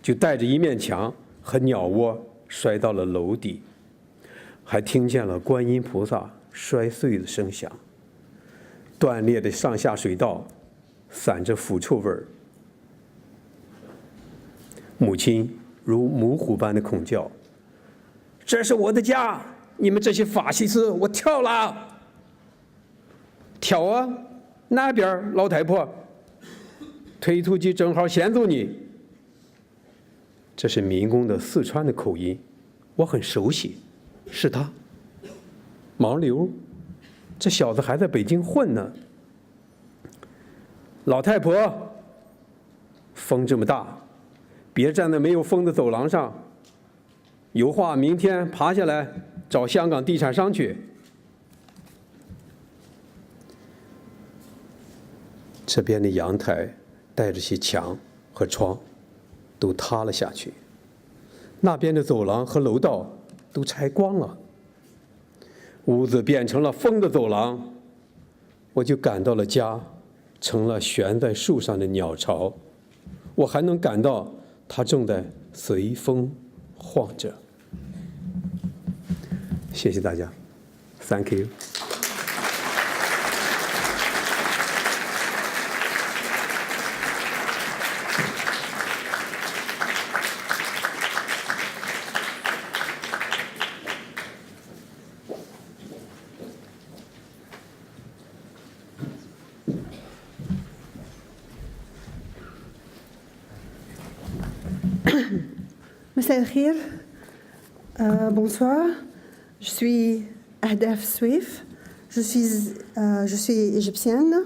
就带着一面墙和鸟窝摔到了楼底，还听见了观音菩萨摔碎的声响。断裂的上下水道散着腐臭味儿。母亲如母虎般的恐叫：“这是我的家，你们这些法西斯，我跳了！跳啊，那边老太婆，推土机正好先走你。”这是民工的四川的口音，我很熟悉，是他。盲流，这小子还在北京混呢。老太婆，风这么大，别站在没有风的走廊上，有话明天爬下来找香港地产商去。这边的阳台带着些墙和窗都塌了下去，那边的走廊和楼道都拆光了，屋子变成了风的走廊，我就感到了家成了悬在树上的鸟巢，我还能感到它正在随风晃着。谢谢大家 ，Thank you。مساء الخير. Bonsoir. Je suis Ahdaf Soueif. Je suis égyptienne.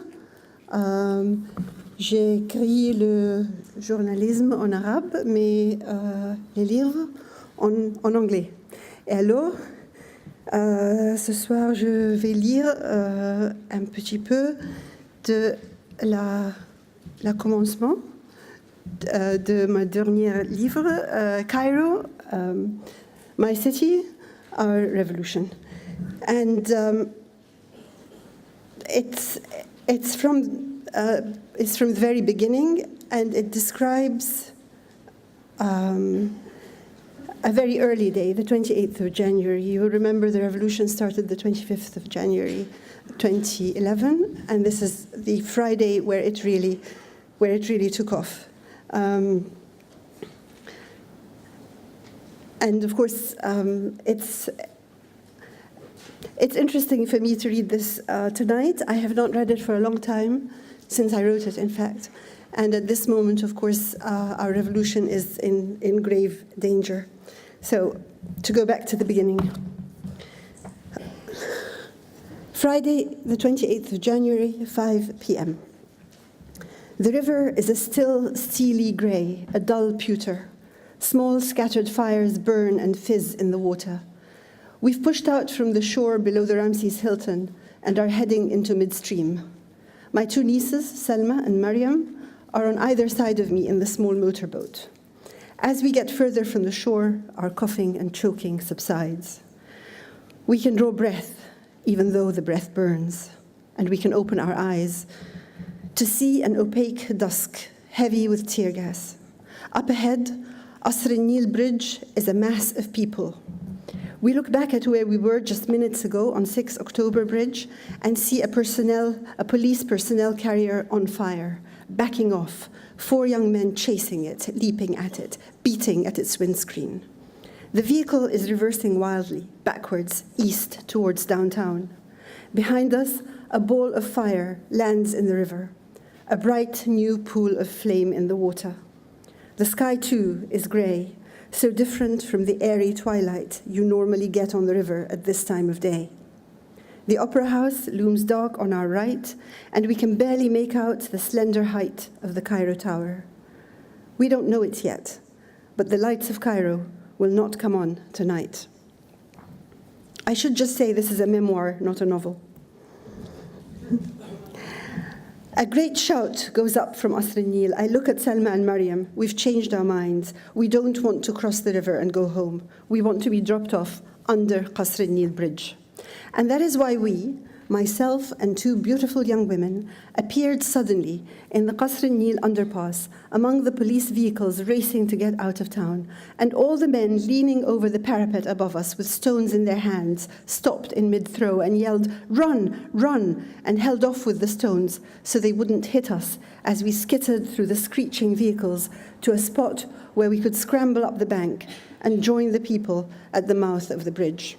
J'ai écrit le journalisme en arabe, mais les livres en anglais. Et alors, ce soir, je vais lire un petit peu de la commencement de mon dernier livre, Cairo, My City, Our Revolution. And it's from the very beginning, and it describes a very early day, the 28th of January. You will remember the revolution started the 25th of January, 2011, and this is the Friday where it really took off. And of course, it's interesting for me to read this tonight. I have not read it for a long time, since I wrote it, in fact. And at this moment, of course, our revolution is in grave danger. So, to go back to the beginning. Friday, the 28th of January, 5 p.m. The river is a still, steely grey, a dull pewter. Small scattered fires burn and fizz in the water. We've pushed out from the shore below the Ramses Hilton and are heading into midstream. My two nieces, Selma and Mariam, are on either side of me in the small motorboat. As we get further from the shore, our coughing and choking subsides. We can draw breath, even though the breath burns, and we can open our eyes to see an opaque dusk, heavy with tear gas. Up ahead, Asr al-Nil Bridge is a mass of people. We look back at where we were just minutes ago on 6 October Bridge and see a police personnel carrier on fire, backing off, 4 young men chasing it, leaping at it, beating at its windscreen. The vehicle is reversing wildly, backwards, east, towards downtown. Behind us, a ball of fire lands in the river, a bright new pool of flame in the water. The sky, too, is grey, so different from the airy twilight you normally get on the river at this time of day. The Opera House looms dark on our right, and we can barely make out the slender height of the Cairo Tower. We don't know it yet, but the lights of Cairo will not come on tonight. I should just say this is a memoir, not a novel. A great shout goes up from Asr al-Nil. I look at Selma and Mariam. We've changed our minds. We don't want to cross the river and go home. We want to be dropped off under Qasr al-Nil Bridge. And that is why we, myself and 2 beautiful young women, appeared suddenly in the Qasr al-Nil underpass among the police vehicles racing to get out of town, and all the men leaning over the parapet above us with stones in their hands stopped in mid-throw and yelled, "Run, run," and held off with the stones so they wouldn't hit us as we skittered through the screeching vehicles to a spot where we could scramble up the bank and join the people at the mouth of the bridge.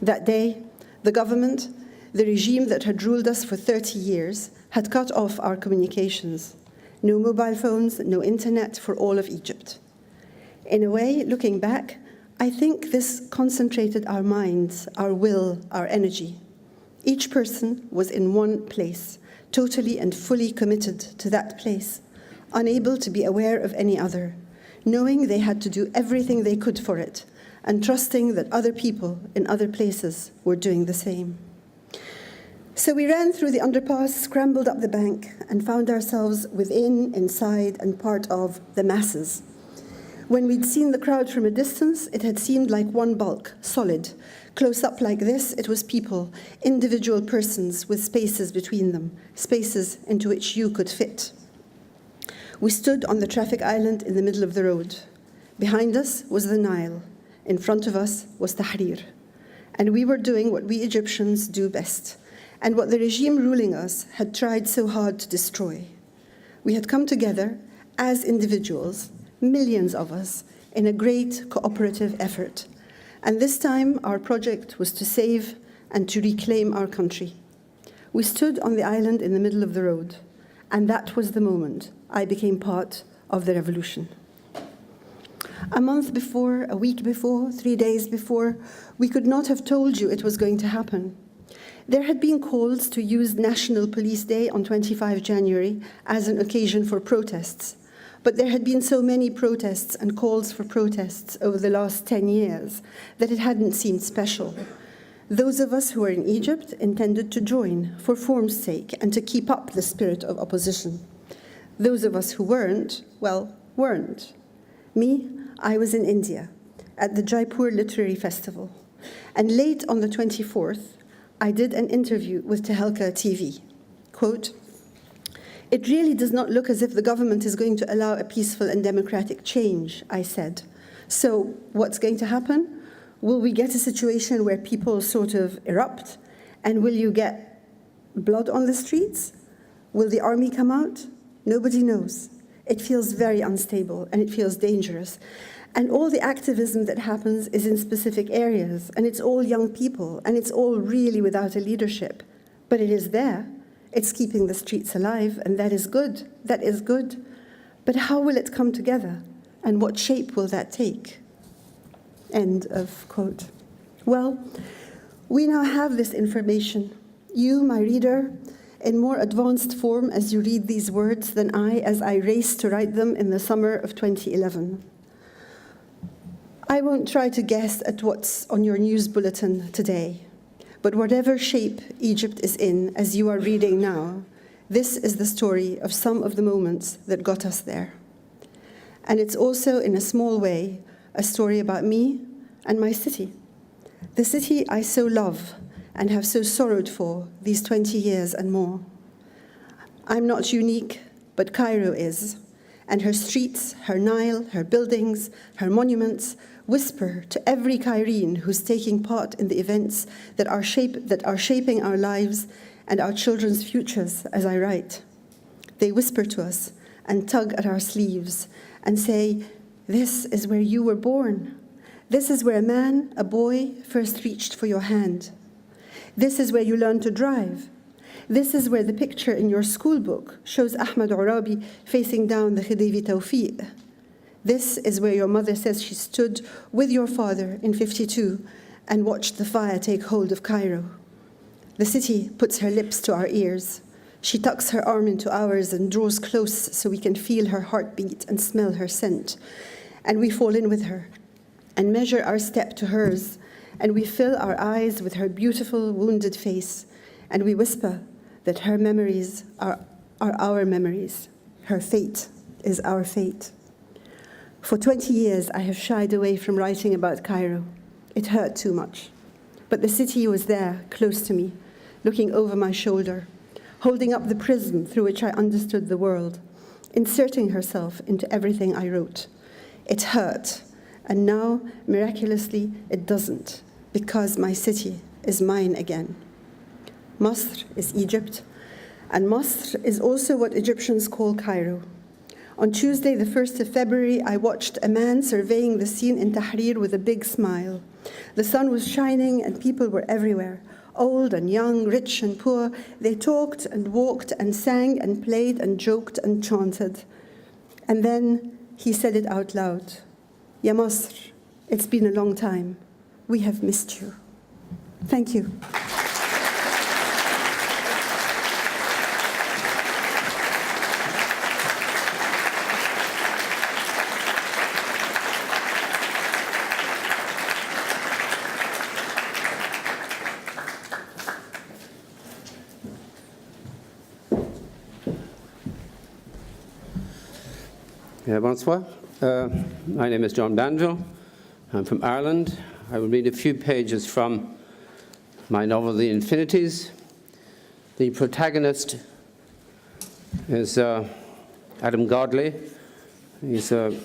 That day, the government, the regime that had ruled us for 30 years, had cut off our communications. No mobile phones, no internet for all of Egypt. In a way, looking back, I think this concentrated our minds, our will, our energy. Each person was in one place, totally and fully committed to that place, unable to be aware of any other, knowing they had to do everything they could for it, and trusting that other people in other places were doing the same. So we ran through the underpass, scrambled up the bank, and found ourselves within, inside, and part of the masses. When we'd seen the crowd from a distance, it had seemed like one bulk, solid. Close up like this, it was people, individual persons with spaces between them, spaces into which you could fit. We stood on the traffic island in the middle of the road. Behind us was the Nile. In front of us was Tahrir. And we were doing what we Egyptians do best, and what the regime ruling us had tried so hard to destroy. We had come together as individuals, millions of us, in a great cooperative effort. And this time, our project was to save and to reclaim our country. We stood on the island in the middle of the road, and that was the moment I became part of the revolution. A month before, a week before, 3 days before, we could not have told you it was going to happen. There had been calls to use National Police Day on 25 January as an occasion for protests, but there had been so many protests and calls for protests over the last 10 years that it hadn't seemed special. Those of us who were in Egypt intended to join for form's sake and to keep up the spirit of opposition. Those of us who weren't, well, weren't. Me, I was in India at the Jaipur Literary Festival. And late on the 24th, I did an interview with Tehelka TV. Quote, "It really does not look as if the government is going to allow a peaceful and democratic change," I said. "So what's going to happen? Will we get a situation where people sort of erupt? And will you get blood on the streets? Will the army come out? Nobody knows. It feels very unstable and it feels dangerous. And all the activism that happens is in specific areas, and it's all young people, and it's all really without a leadership. But it is there. It's keeping the streets alive, and that is good. That is good. But how will it come together? And what shape will that take?" End of quote. Well, we now have this information. You, my reader, in more advanced form as you read these words than I as I raced to write them in the summer of 2011. I won't try to guess at what's on your news bulletin today, but whatever shape Egypt is in as you are reading now, this is the story of some of the moments that got us there. And it's also, in a small way, a story about me and my city, the city I so love and have so sorrowed for these 20 years and more. I'm not unique, but Cairo is, and her streets, her Nile, her buildings, her monuments whisper to every Cairene who's taking part in the events that are shaping our lives and our children's futures as I write. They whisper to us and tug at our sleeves and say, "This is where you were born. This is where a man, a boy, first reached for your hand. This is where you learned to drive. This is where the picture in your school book shows Ahmed Urabi facing down the Khedivi Tawfiq. This is where your mother says she stood with your father in 52 and watched the fire take hold of Cairo. The city puts her lips to our ears. She tucks her arm into ours and draws close so we can feel her heartbeat and smell her scent. And we fall in with her and measure our step to hers, and we fill our eyes with her beautiful, wounded face, and we whisper that her memories are our memories. Her fate is our fate. For 20 years, I have shied away from writing about Cairo. It hurt too much. But the city was there, close to me, looking over my shoulder, holding up the prism through which I understood the world, inserting herself into everything I wrote. It hurt, and now, miraculously, it doesn't, because my city is mine again. Masr is Egypt, and Masr is also what Egyptians call Cairo. On Tuesday, the 1st of February, I watched a man surveying the scene in Tahrir with a big smile. The sun was shining and people were everywhere, old and young, rich and poor. They talked and walked and sang and played and joked and chanted. And then he said it out loud. Ya Masr, it's been a long time. We have missed you. Thank you. Bonsoir. My name is John Banville. I'm from Ireland. I will read a few pages from my novel, The Infinities. The protagonist is Adam Godley. He's a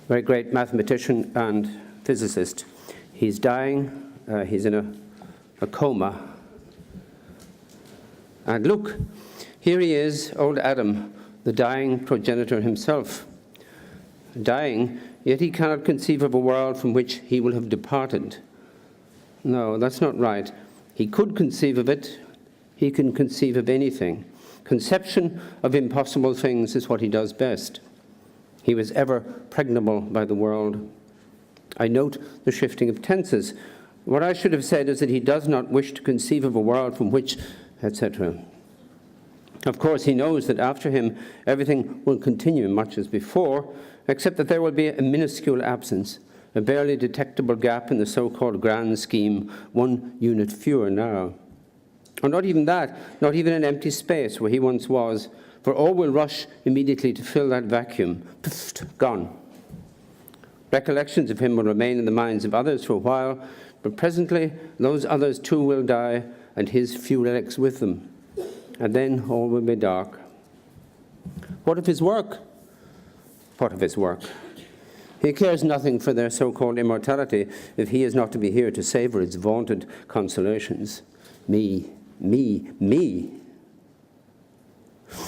very great mathematician and physicist. He's dying. He's in a coma. And look, here he is, old Adam, the dying progenitor himself. Dying, yet he cannot conceive of a world from which he will have departed. No, that's not right. He could conceive of it. He can conceive of anything. Conception of impossible things is what he does best. He was ever pregnable by the world. I note the shifting of tenses. What I should have said is that he does not wish to conceive of a world from which, etc. Of course, he knows that after him, everything will continue much as before, except that there will be a minuscule absence, a barely detectable gap in the so-called grand scheme, 1 unit fewer now. Or not even that, not even an empty space where he once was, for all will rush immediately to fill that vacuum. Pfft, gone. Recollections of him will remain in the minds of others for a while, but presently those others too will die, and his few relics with them. And then all will be dark. What of his work? What of his work? He cares nothing for their so-called immortality if he is not to be here to savour its vaunted consolations. Me, me, me.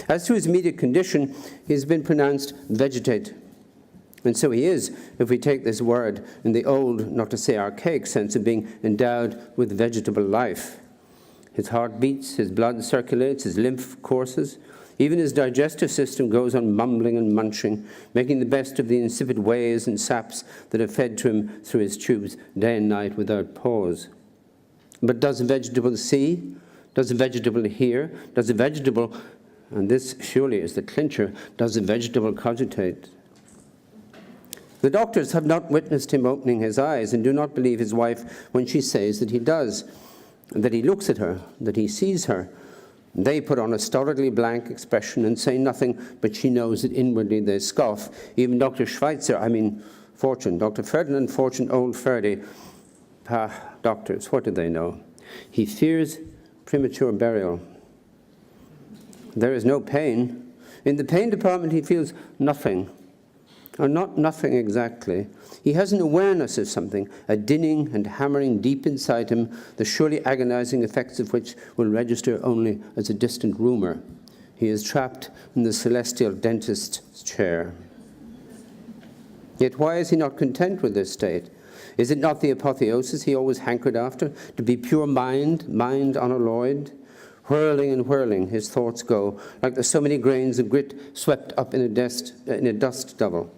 As to his immediate condition, he has been pronounced vegetate. And so he is, if we take this word in the old, not to say archaic sense of being endowed with vegetable life. His heart beats, his blood circulates, his lymph courses. Even his digestive system goes on mumbling and munching, making the best of the insipid ways and saps that are fed to him through his tubes day and night without pause. But does a vegetable see? Does a vegetable hear? Does a vegetable, and this surely is the clincher, does a vegetable cogitate? The doctors have not witnessed him opening his eyes and do not believe his wife when she says that he does, that he looks at her, that he sees her. They put on a stolidly blank expression and say nothing, but she knows that inwardly they scoff. Even Dr. Fortune, Dr. Ferdinand Fortune, old Ferdy. Doctors, what do they know? He fears premature burial. There is no pain. In the pain department he feels nothing. Or not nothing exactly. He has an awareness of something, a dinning and hammering deep inside him, the surely agonizing effects of which will register only as a distant rumor. He is trapped in the celestial dentist's chair. Yet why is he not content with this state? Is it not the apotheosis he always hankered after, to be pure mind, mind unalloyed? Whirling and whirling, his thoughts go, like the so many grains of grit swept up in a dust devil.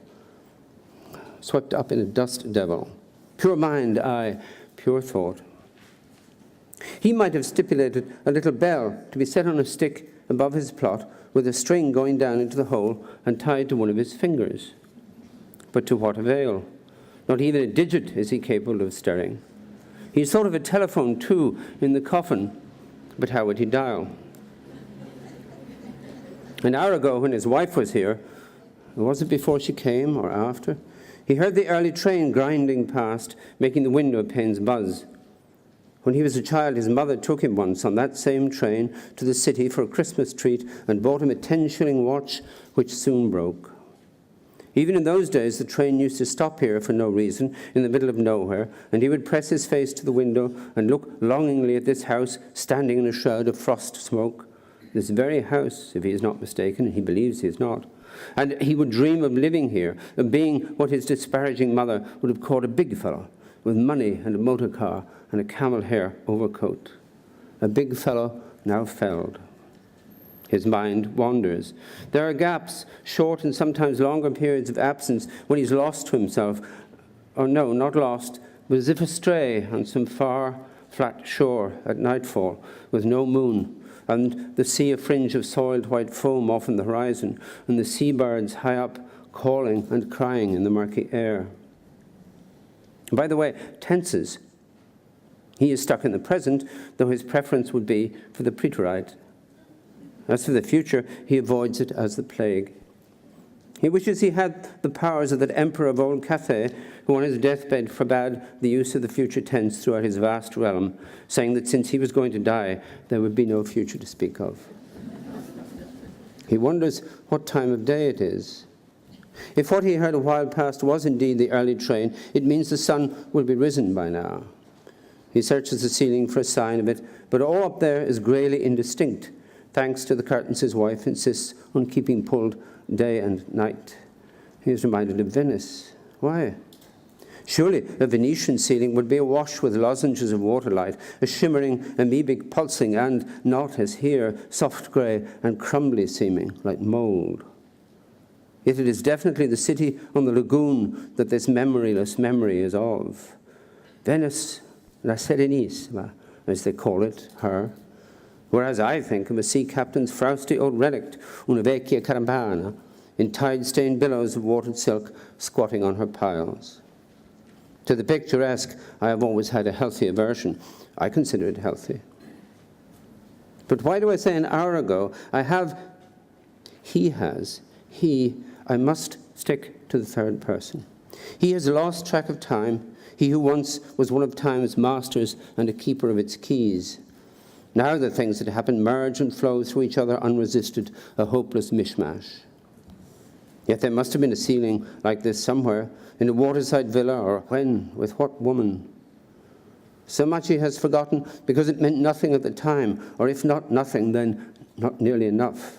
Swept up in a dust devil. Pure mind, aye, pure thought. He might have stipulated a little bell to be set on a stick above his plot with a string going down into the hole and tied to one of his fingers. But to what avail? Not even a digit is he capable of stirring. He's thought of a telephone, too, in the coffin, but how would he dial? An hour ago, when his wife was here, was it before she came or after? He heard the early train grinding past, making the window panes buzz. When he was a child, his mother took him once on that same train to the city for a Christmas treat and bought him a 10-shilling watch, which soon broke. Even in those days, the train used to stop here for no reason, in the middle of nowhere, and he would press his face to the window and look longingly at this house standing in a shroud of frost smoke. This very house, if he is not mistaken, and he believes he is not. And he would dream of living here, of being what his disparaging mother would have called a big fellow, with money and a motor car and a camel hair overcoat. A big fellow now felled. His mind wanders. There are gaps, short and sometimes longer periods of absence when he's lost to himself. Or no, not lost, but as if astray on some far, flat shore at nightfall with no moon, and the sea a fringe of soiled white foam off on the horizon, and the seabirds high up calling and crying in the murky air. By the way, tenses. He is stuck in the present, though his preference would be for the preterite. As for the future, he avoids it as the plague. He wishes he had the powers of that emperor of old Cathay, who on his deathbed forbade the use of the future tense throughout his vast realm, saying that since he was going to die, there would be no future to speak of. He wonders what time of day it is. If what he heard a while past was indeed the early train, it means the sun will be risen by now. He searches the ceiling for a sign of it, but all up there is greyly indistinct, thanks to the curtains his wife insists on keeping pulled day and night. He is reminded of Venice. Why? Surely a Venetian ceiling would be awash with lozenges of water light, a shimmering, amoebic pulsing, and not, as here, soft grey and crumbly seeming, like mould. Yet it is definitely the city on the lagoon that this memoryless memory is of. Venice, La Serenissima, as they call it, her. Whereas I think of a sea captain's frowsty old relict, una vecchia carambana, in tide-stained billows of watered silk squatting on her piles. To the picturesque, I have always had a healthy aversion. I consider it healthy. But why do I say an hour ago? I must stick to the third person. He has lost track of time, he who once was one of time's masters and a keeper of its keys. Now the things that happen merge and flow through each other unresisted, a hopeless mishmash. Yet there must have been a ceiling like this somewhere, in a waterside villa, or when, with what woman? So much he has forgotten because it meant nothing at the time, or if not nothing, then not nearly enough.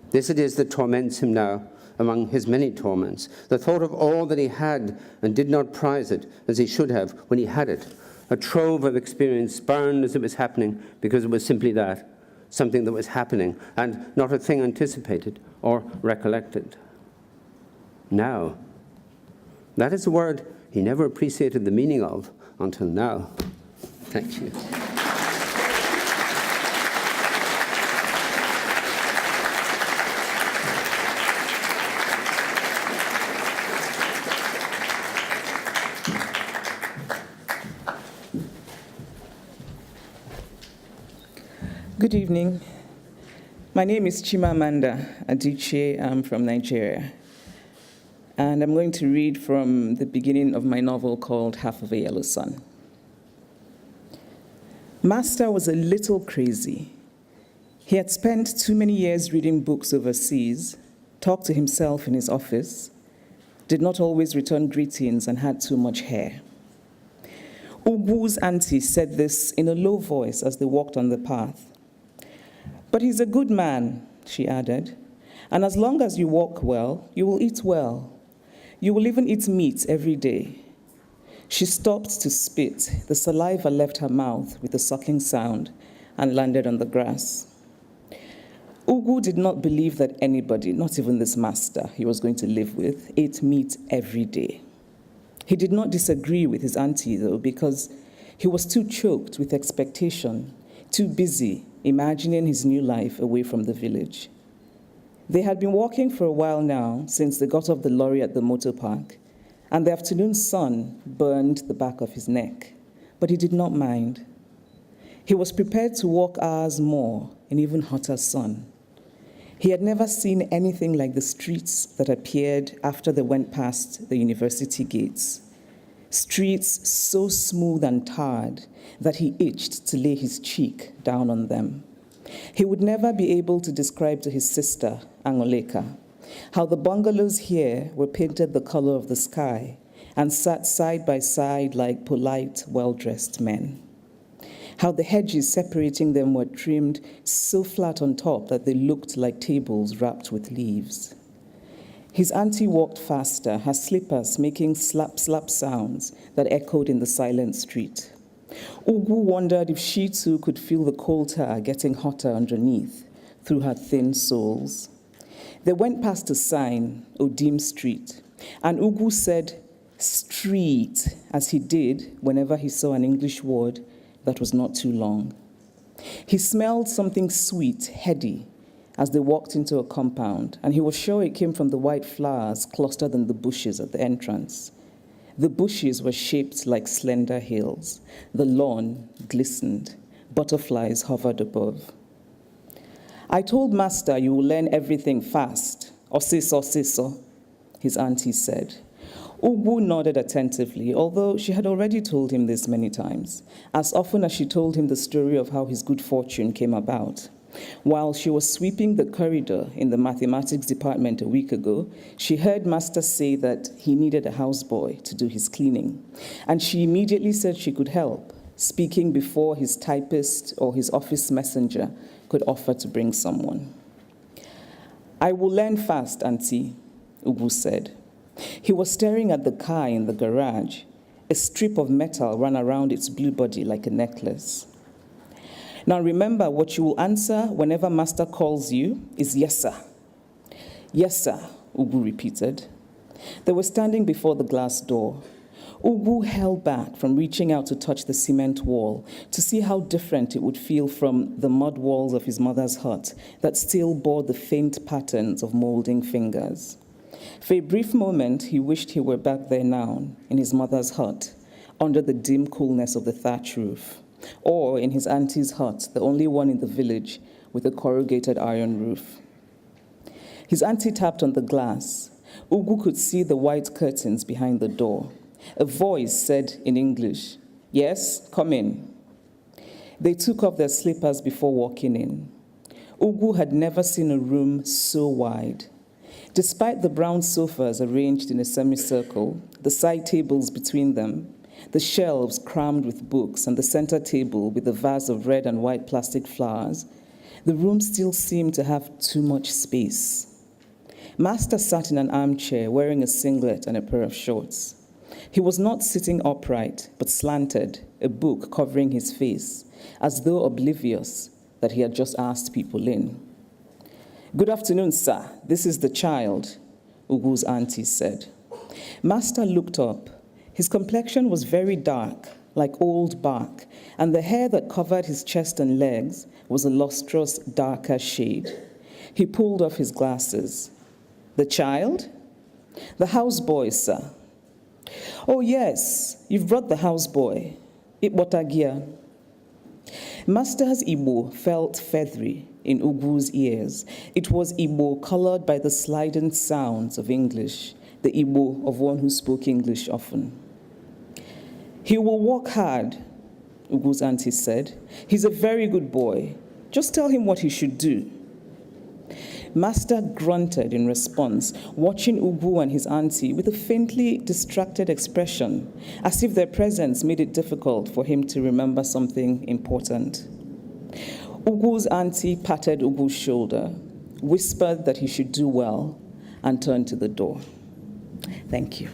This it is that torments him now, among his many torments, the thought of all that he had and did not prize it as he should have when he had it, a trove of experience burned as it was happening because it was simply that, something that was happening and not a thing anticipated or recollected. Now, that is a word he never appreciated the meaning of until now. Thank you. Good evening. My name is Chimamanda Adichie. I'm from Nigeria. And I'm going to read from the beginning of my novel called Half of a Yellow Sun. Master was a little crazy. He had spent too many years reading books overseas, talked to himself in his office, did not always return greetings, and had too much hair. Ugwu's auntie said this in a low voice as they walked on the path. But he's a good man, she added, and as long as you walk well, you will eat well. You will even eat meat every day. She stopped to spit. The saliva left her mouth with a sucking sound and landed on the grass. Ugwu did not believe that anybody, not even this master he was going to live with, ate meat every day. He did not disagree with his auntie, though, because he was too choked with expectation, too busy imagining his new life away from the village. They had been walking for a while now since they got off the lorry at the motor park, and the afternoon sun burned the back of his neck, but he did not mind. He was prepared to walk hours more in even hotter sun. He had never seen anything like the streets that appeared after they went past the university gates. Streets so smooth and tarred that he itched to lay his cheek down on them. He would never be able to describe to his sister, Angoleka, how the bungalows here were painted the color of the sky and sat side by side like polite, well-dressed men. How the hedges separating them were trimmed so flat on top that they looked like tables wrapped with leaves. His auntie walked faster, her slippers making slap-slap sounds that echoed in the silent street. Ugwu wondered if she too could feel the coal tar getting hotter underneath through her thin soles. They went past a sign, Odim Street, and Ugwu said, "street," as he did whenever he saw an English word that was not too long. He smelled something sweet, heady, as they walked into a compound, and he was sure it came from the white flowers clustered in the bushes at the entrance. The bushes were shaped like slender hills. The lawn glistened. Butterflies hovered above. "I told Master you will learn everything fast. Osiso, his auntie said. Ugwu nodded attentively, although she had already told him this many times, as often as she told him the story of how his good fortune came about. While she was sweeping the corridor in the mathematics department a week ago, she heard Master say that he needed a houseboy to do his cleaning, and she immediately said she could help, speaking before his typist or his office messenger could offer to bring someone. "I will learn fast, Auntie," Ugwu said. He was staring at the car in the garage. A strip of metal ran around its blue body like a necklace. "Now remember, what you will answer whenever Master calls you is yes, sir." "Yes, sir," Ugwu repeated. They were standing before the glass door. Ugwu held back from reaching out to touch the cement wall to see how different it would feel from the mud walls of his mother's hut that still bore the faint patterns of molding fingers. For a brief moment, he wished he were back there now, in his mother's hut, under the dim coolness of the thatch roof, or in his auntie's hut, the only one in the village with a corrugated iron roof. His auntie tapped on the glass. Ugu could see the white curtains behind the door. A voice said in English, "Yes, come in." They took off their slippers before walking in. Ugu had never seen a room so wide. Despite the brown sofas arranged in a semicircle, the side tables between them, the shelves crammed with books, and the center table with a vase of red and white plastic flowers, the room still seemed to have too much space. Master sat in an armchair wearing a singlet and a pair of shorts. He was not sitting upright, but slanted, a book covering his face, as though oblivious that he had just asked people in. "Good afternoon, sir. This is the child," Ugu's auntie said. Master looked up. His complexion was very dark, like old bark, and the hair that covered his chest and legs was a lustrous, darker shade. He pulled off his glasses. "The child?" "The houseboy, sir." "Oh, yes, you've brought the houseboy. Ikbotagia." Master's Igbo felt feathery in Ugu's ears. It was Igbo colored by the sliding sounds of English, the Igbo of one who spoke English often. "He will work hard," Ugu's auntie said. "He's a very good boy. Just tell him what he should do." Master grunted in response, watching Ugu and his auntie with a faintly distracted expression, as if their presence made it difficult for him to remember something important. Ugu's auntie patted Ugu's shoulder, whispered that he should do well, and turned to the door. Thank you.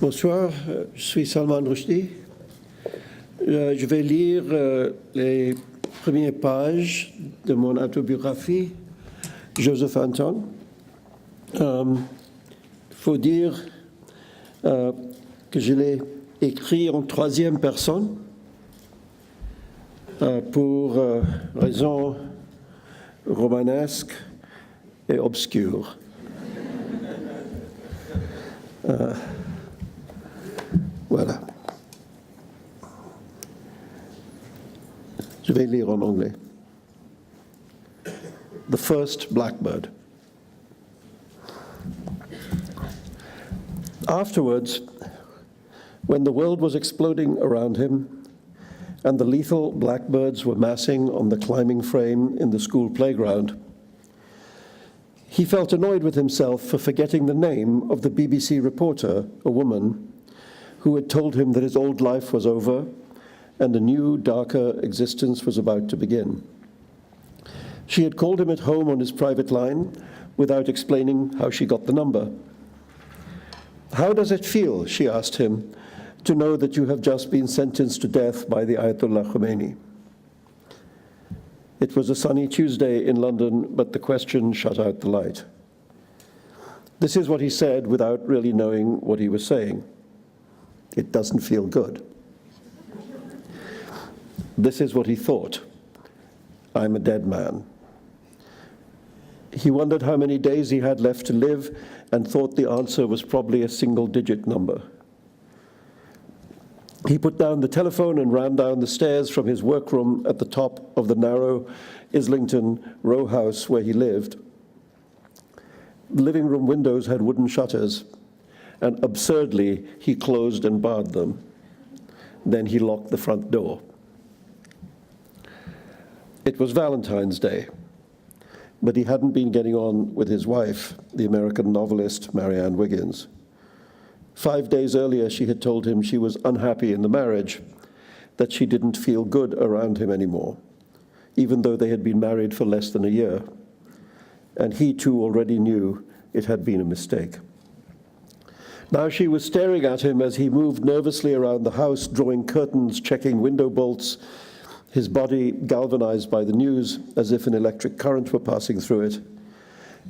Bonsoir, je suis Salman Rushdie. Je vais lire les premières pages de mon autobiographie, Joseph Anton. Il faut dire que je l'ai écrit en troisième personne pour raisons romanesques et obscures. Voilà. Je vais lire en anglais. The First Blackbird. Afterwards, when the world was exploding around him and the lethal blackbirds were massing on the climbing frame in the school playground, he felt annoyed with himself for forgetting the name of the BBC reporter, a woman, who had told him that his old life was over and a new, darker existence was about to begin. She had called him at home on his private line without explaining how she got the number. "How does it feel," she asked him, "to know that you have just been sentenced to death by the Ayatollah Khomeini?" It was a sunny Tuesday in London, but the question shut out the light. This is what he said without really knowing what he was saying. "It doesn't feel good." This is what he thought. "I'm a dead man." He wondered how many days he had left to live and thought the answer was probably a single-digit number. He put down the telephone and ran down the stairs from his workroom at the top of the narrow Islington row house where he lived. The living room windows had wooden shutters, and absurdly, he closed and barred them. Then he locked the front door. It was Valentine's Day, but he hadn't been getting on with his wife, the American novelist Marianne Wiggins. 5 days earlier, she had told him she was unhappy in the marriage, that she didn't feel good around him anymore, even though they had been married for less than a year. And he too already knew it had been a mistake. Now she was staring at him as he moved nervously around the house, drawing curtains, checking window bolts, his body galvanized by the news as if an electric current were passing through it.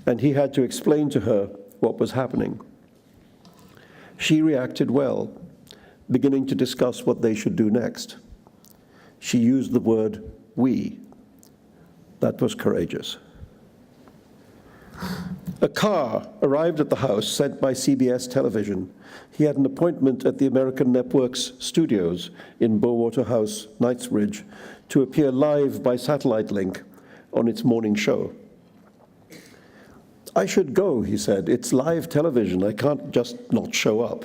And he had to explain to her what was happening. She reacted well, beginning to discuss what they should do next. She used the word we. That was courageous. A car arrived at the house sent by CBS television. He had an appointment at the American Network's studios in Bowater House, Knightsbridge, to appear live by satellite link on its morning show. I should go, he said. It's live television. I can't just not show up.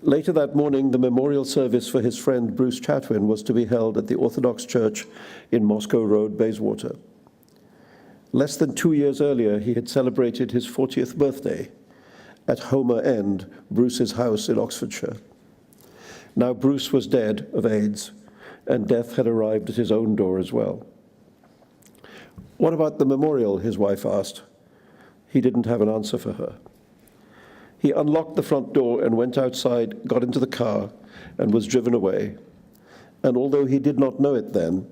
Later that morning, the memorial service for his friend Bruce Chatwin was to be held at the Orthodox Church in Moscow Road, Bayswater. Less than 2 years earlier, he had celebrated his 40th birthday at Homer End, Bruce's house in Oxfordshire. Now Bruce was dead of AIDS, and death had arrived at his own door as well. What about the memorial, his wife asked. He didn't have an answer for her. He unlocked the front door and went outside, got into the car, and was driven away. And although he did not know it then,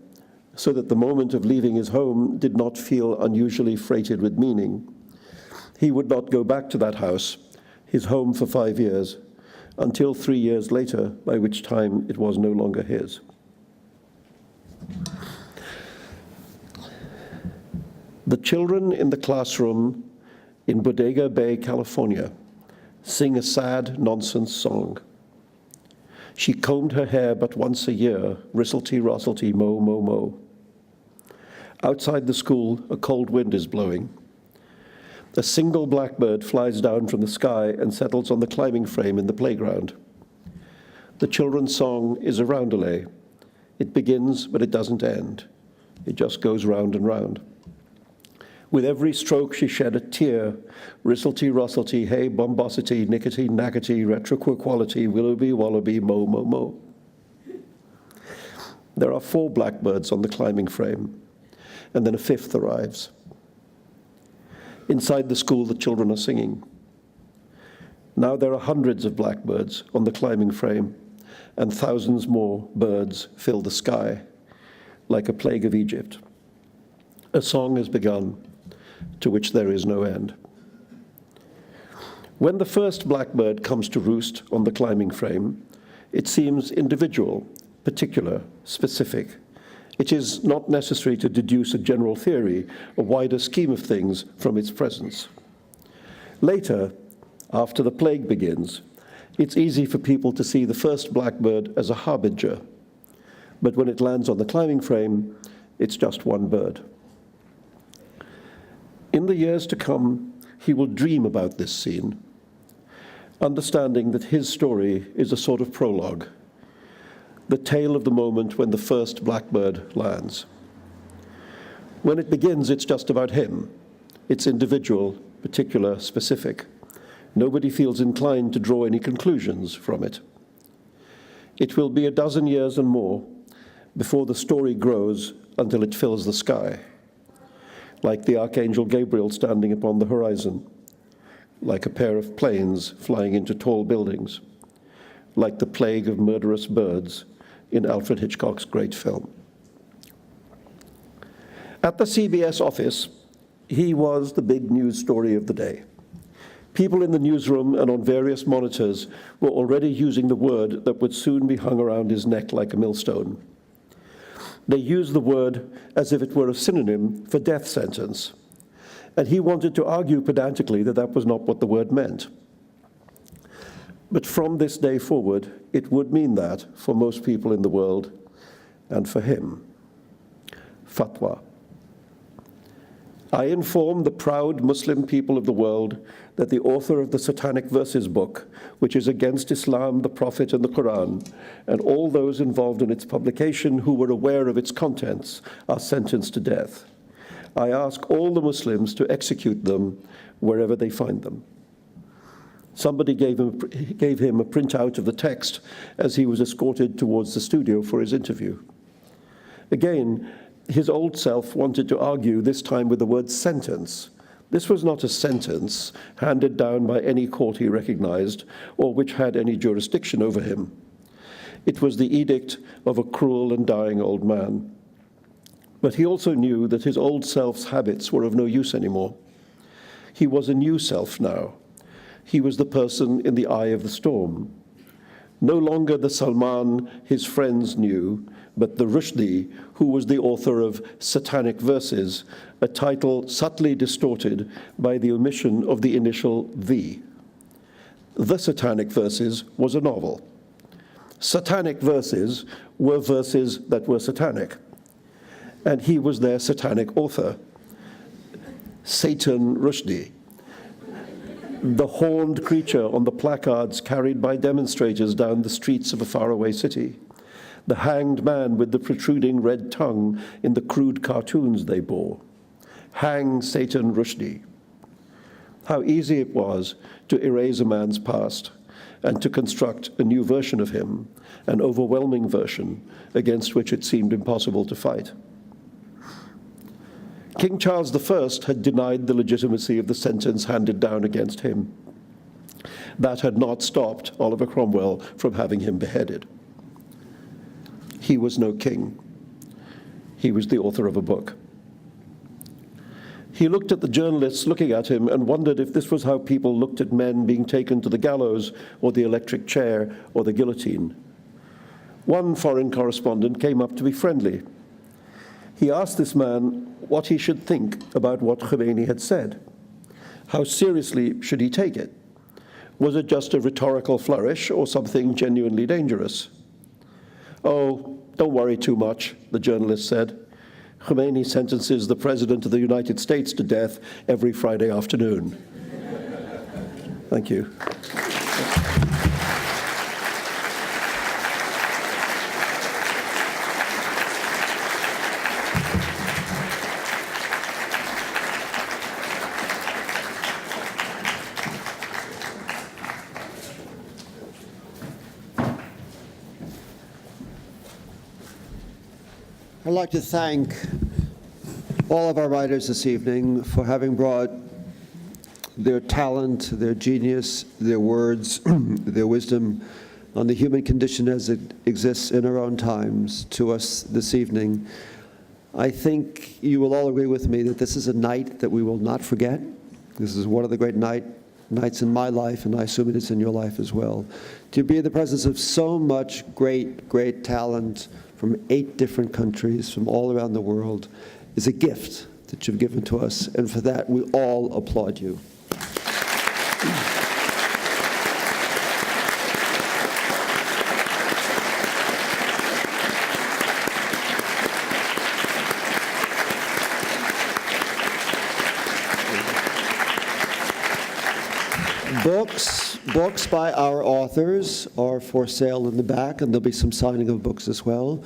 so that the moment of leaving his home did not feel unusually freighted with meaning, he would not go back to that house, his home for 5 years, until 3 years later, by which time it was no longer his. The children in the classroom in Bodega Bay, California, sing a sad nonsense song. She combed her hair but once a year, ristlety-rostlety, mo, mo, mo. Outside the school, a cold wind is blowing. A single blackbird flies down from the sky and settles on the climbing frame in the playground. The children's song is a roundelay. It begins, but it doesn't end. It just goes round and round. With every stroke she shed a tear, ristlety-rostlety, hey, bombosity, nickety, nackety, retroquality, willoughby, wallaby, mo, mo, mo. There are 4 blackbirds on the climbing frame, and then a 5th arrives. Inside the school, the children are singing. Now there are hundreds of blackbirds on the climbing frame, and thousands more birds fill the sky, like a plague of Egypt. A song has begun, to which there is no end. When the first blackbird comes to roost on the climbing frame, it seems individual, particular, specific. It is not necessary to deduce a general theory, a wider scheme of things from its presence. Later, after the plague begins, it's easy for people to see the first blackbird as a harbinger. But when it lands on the climbing frame, it's just one bird. In the years to come, he will dream about this scene, understanding that his story is a sort of prologue, the tale of the moment when the first blackbird lands. When it begins, it's just about him. It's individual, particular, specific. Nobody feels inclined to draw any conclusions from it. It will be a dozen years and more before the story grows until it fills the sky, like the Archangel Gabriel standing upon the horizon, like a pair of planes flying into tall buildings, like the plague of murderous birds in Alfred Hitchcock's great film. At the CBS office, he was the big news story of the day. People in the newsroom and on various monitors were already using the word that would soon be hung around his neck like a millstone. They used the word as if it were a synonym for death sentence, and he wanted to argue pedantically that that was not what the word meant. But from this day forward, it would mean that for most people in the world, and for him. Fatwa. I inform the proud Muslim people of the world that the author of the Satanic Verses book, which is against Islam, the Prophet, and the Quran, and all those involved in its publication who were aware of its contents, are sentenced to death. I ask all the Muslims to execute them wherever they find them. Somebody gave him a printout of the text as he was escorted towards the studio for his interview. Again, his old self wanted to argue, this time with the word sentence. This was not a sentence handed down by any court he recognized or which had any jurisdiction over him. It was the edict of a cruel and dying old man. But he also knew that his old self's habits were of no use anymore. He was a new self now, he was the person in the eye of the storm. No longer the Salman his friends knew, but the Rushdie, who was the author of Satanic Verses, a title subtly distorted by the omission of the initial V. The Satanic Verses was a novel. Satanic verses were verses that were satanic, and he was their satanic author, Satan Rushdie, the horned creature on the placards carried by demonstrators down the streets of a faraway city, the hanged man with the protruding red tongue in the crude cartoons they bore. Hang Satan Rushdie. How easy it was to erase a man's past and to construct a new version of him, an overwhelming version against which it seemed impossible to fight. King Charles I had denied the legitimacy of the sentence handed down against him. That had not stopped Oliver Cromwell from having him beheaded. He was no king. He was the author of a book. He looked at the journalists looking at him and wondered if this was how people looked at men being taken to the gallows or the electric chair or the guillotine. One foreign correspondent came up to be friendly. He asked this man what he should think about what Khomeini had said. How seriously should he take it? Was it just a rhetorical flourish or something genuinely dangerous? "Oh, don't worry too much," the journalist said. "Khomeini sentences the President of the United States to death every Friday afternoon." Thank you. I'd like to thank all of our writers this evening for having brought their talent, their genius, their words, their wisdom on the human condition as it exists in our own times to us this evening. I think you will all agree with me that this is a night that we will not forget. This is one of the great nights in my life, and I assume it is in your life as well. To be in the presence of so much great talent from 8 different countries, from all around the world, is a gift that you've given to us, and for that we all applaud you. Books by our authors are for sale in the back, and there'll be some signing of books as well.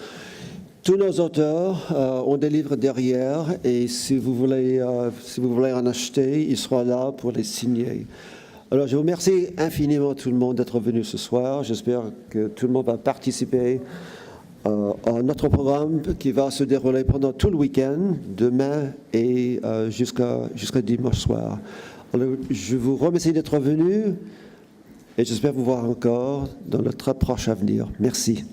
Tous nos auteurs ont des livres derrière, et si vous voulez en acheter, ils seront là pour les signer. Alors, je vous remercie infiniment tout le monde d'être venu ce soir. J'espère que tout le monde va participer à notre programme qui va se dérouler pendant tout le week-end, demain et jusqu'à dimanche soir. Alors, je vous remercie d'être venu et j'espère vous voir encore dans le très proche avenir. Merci.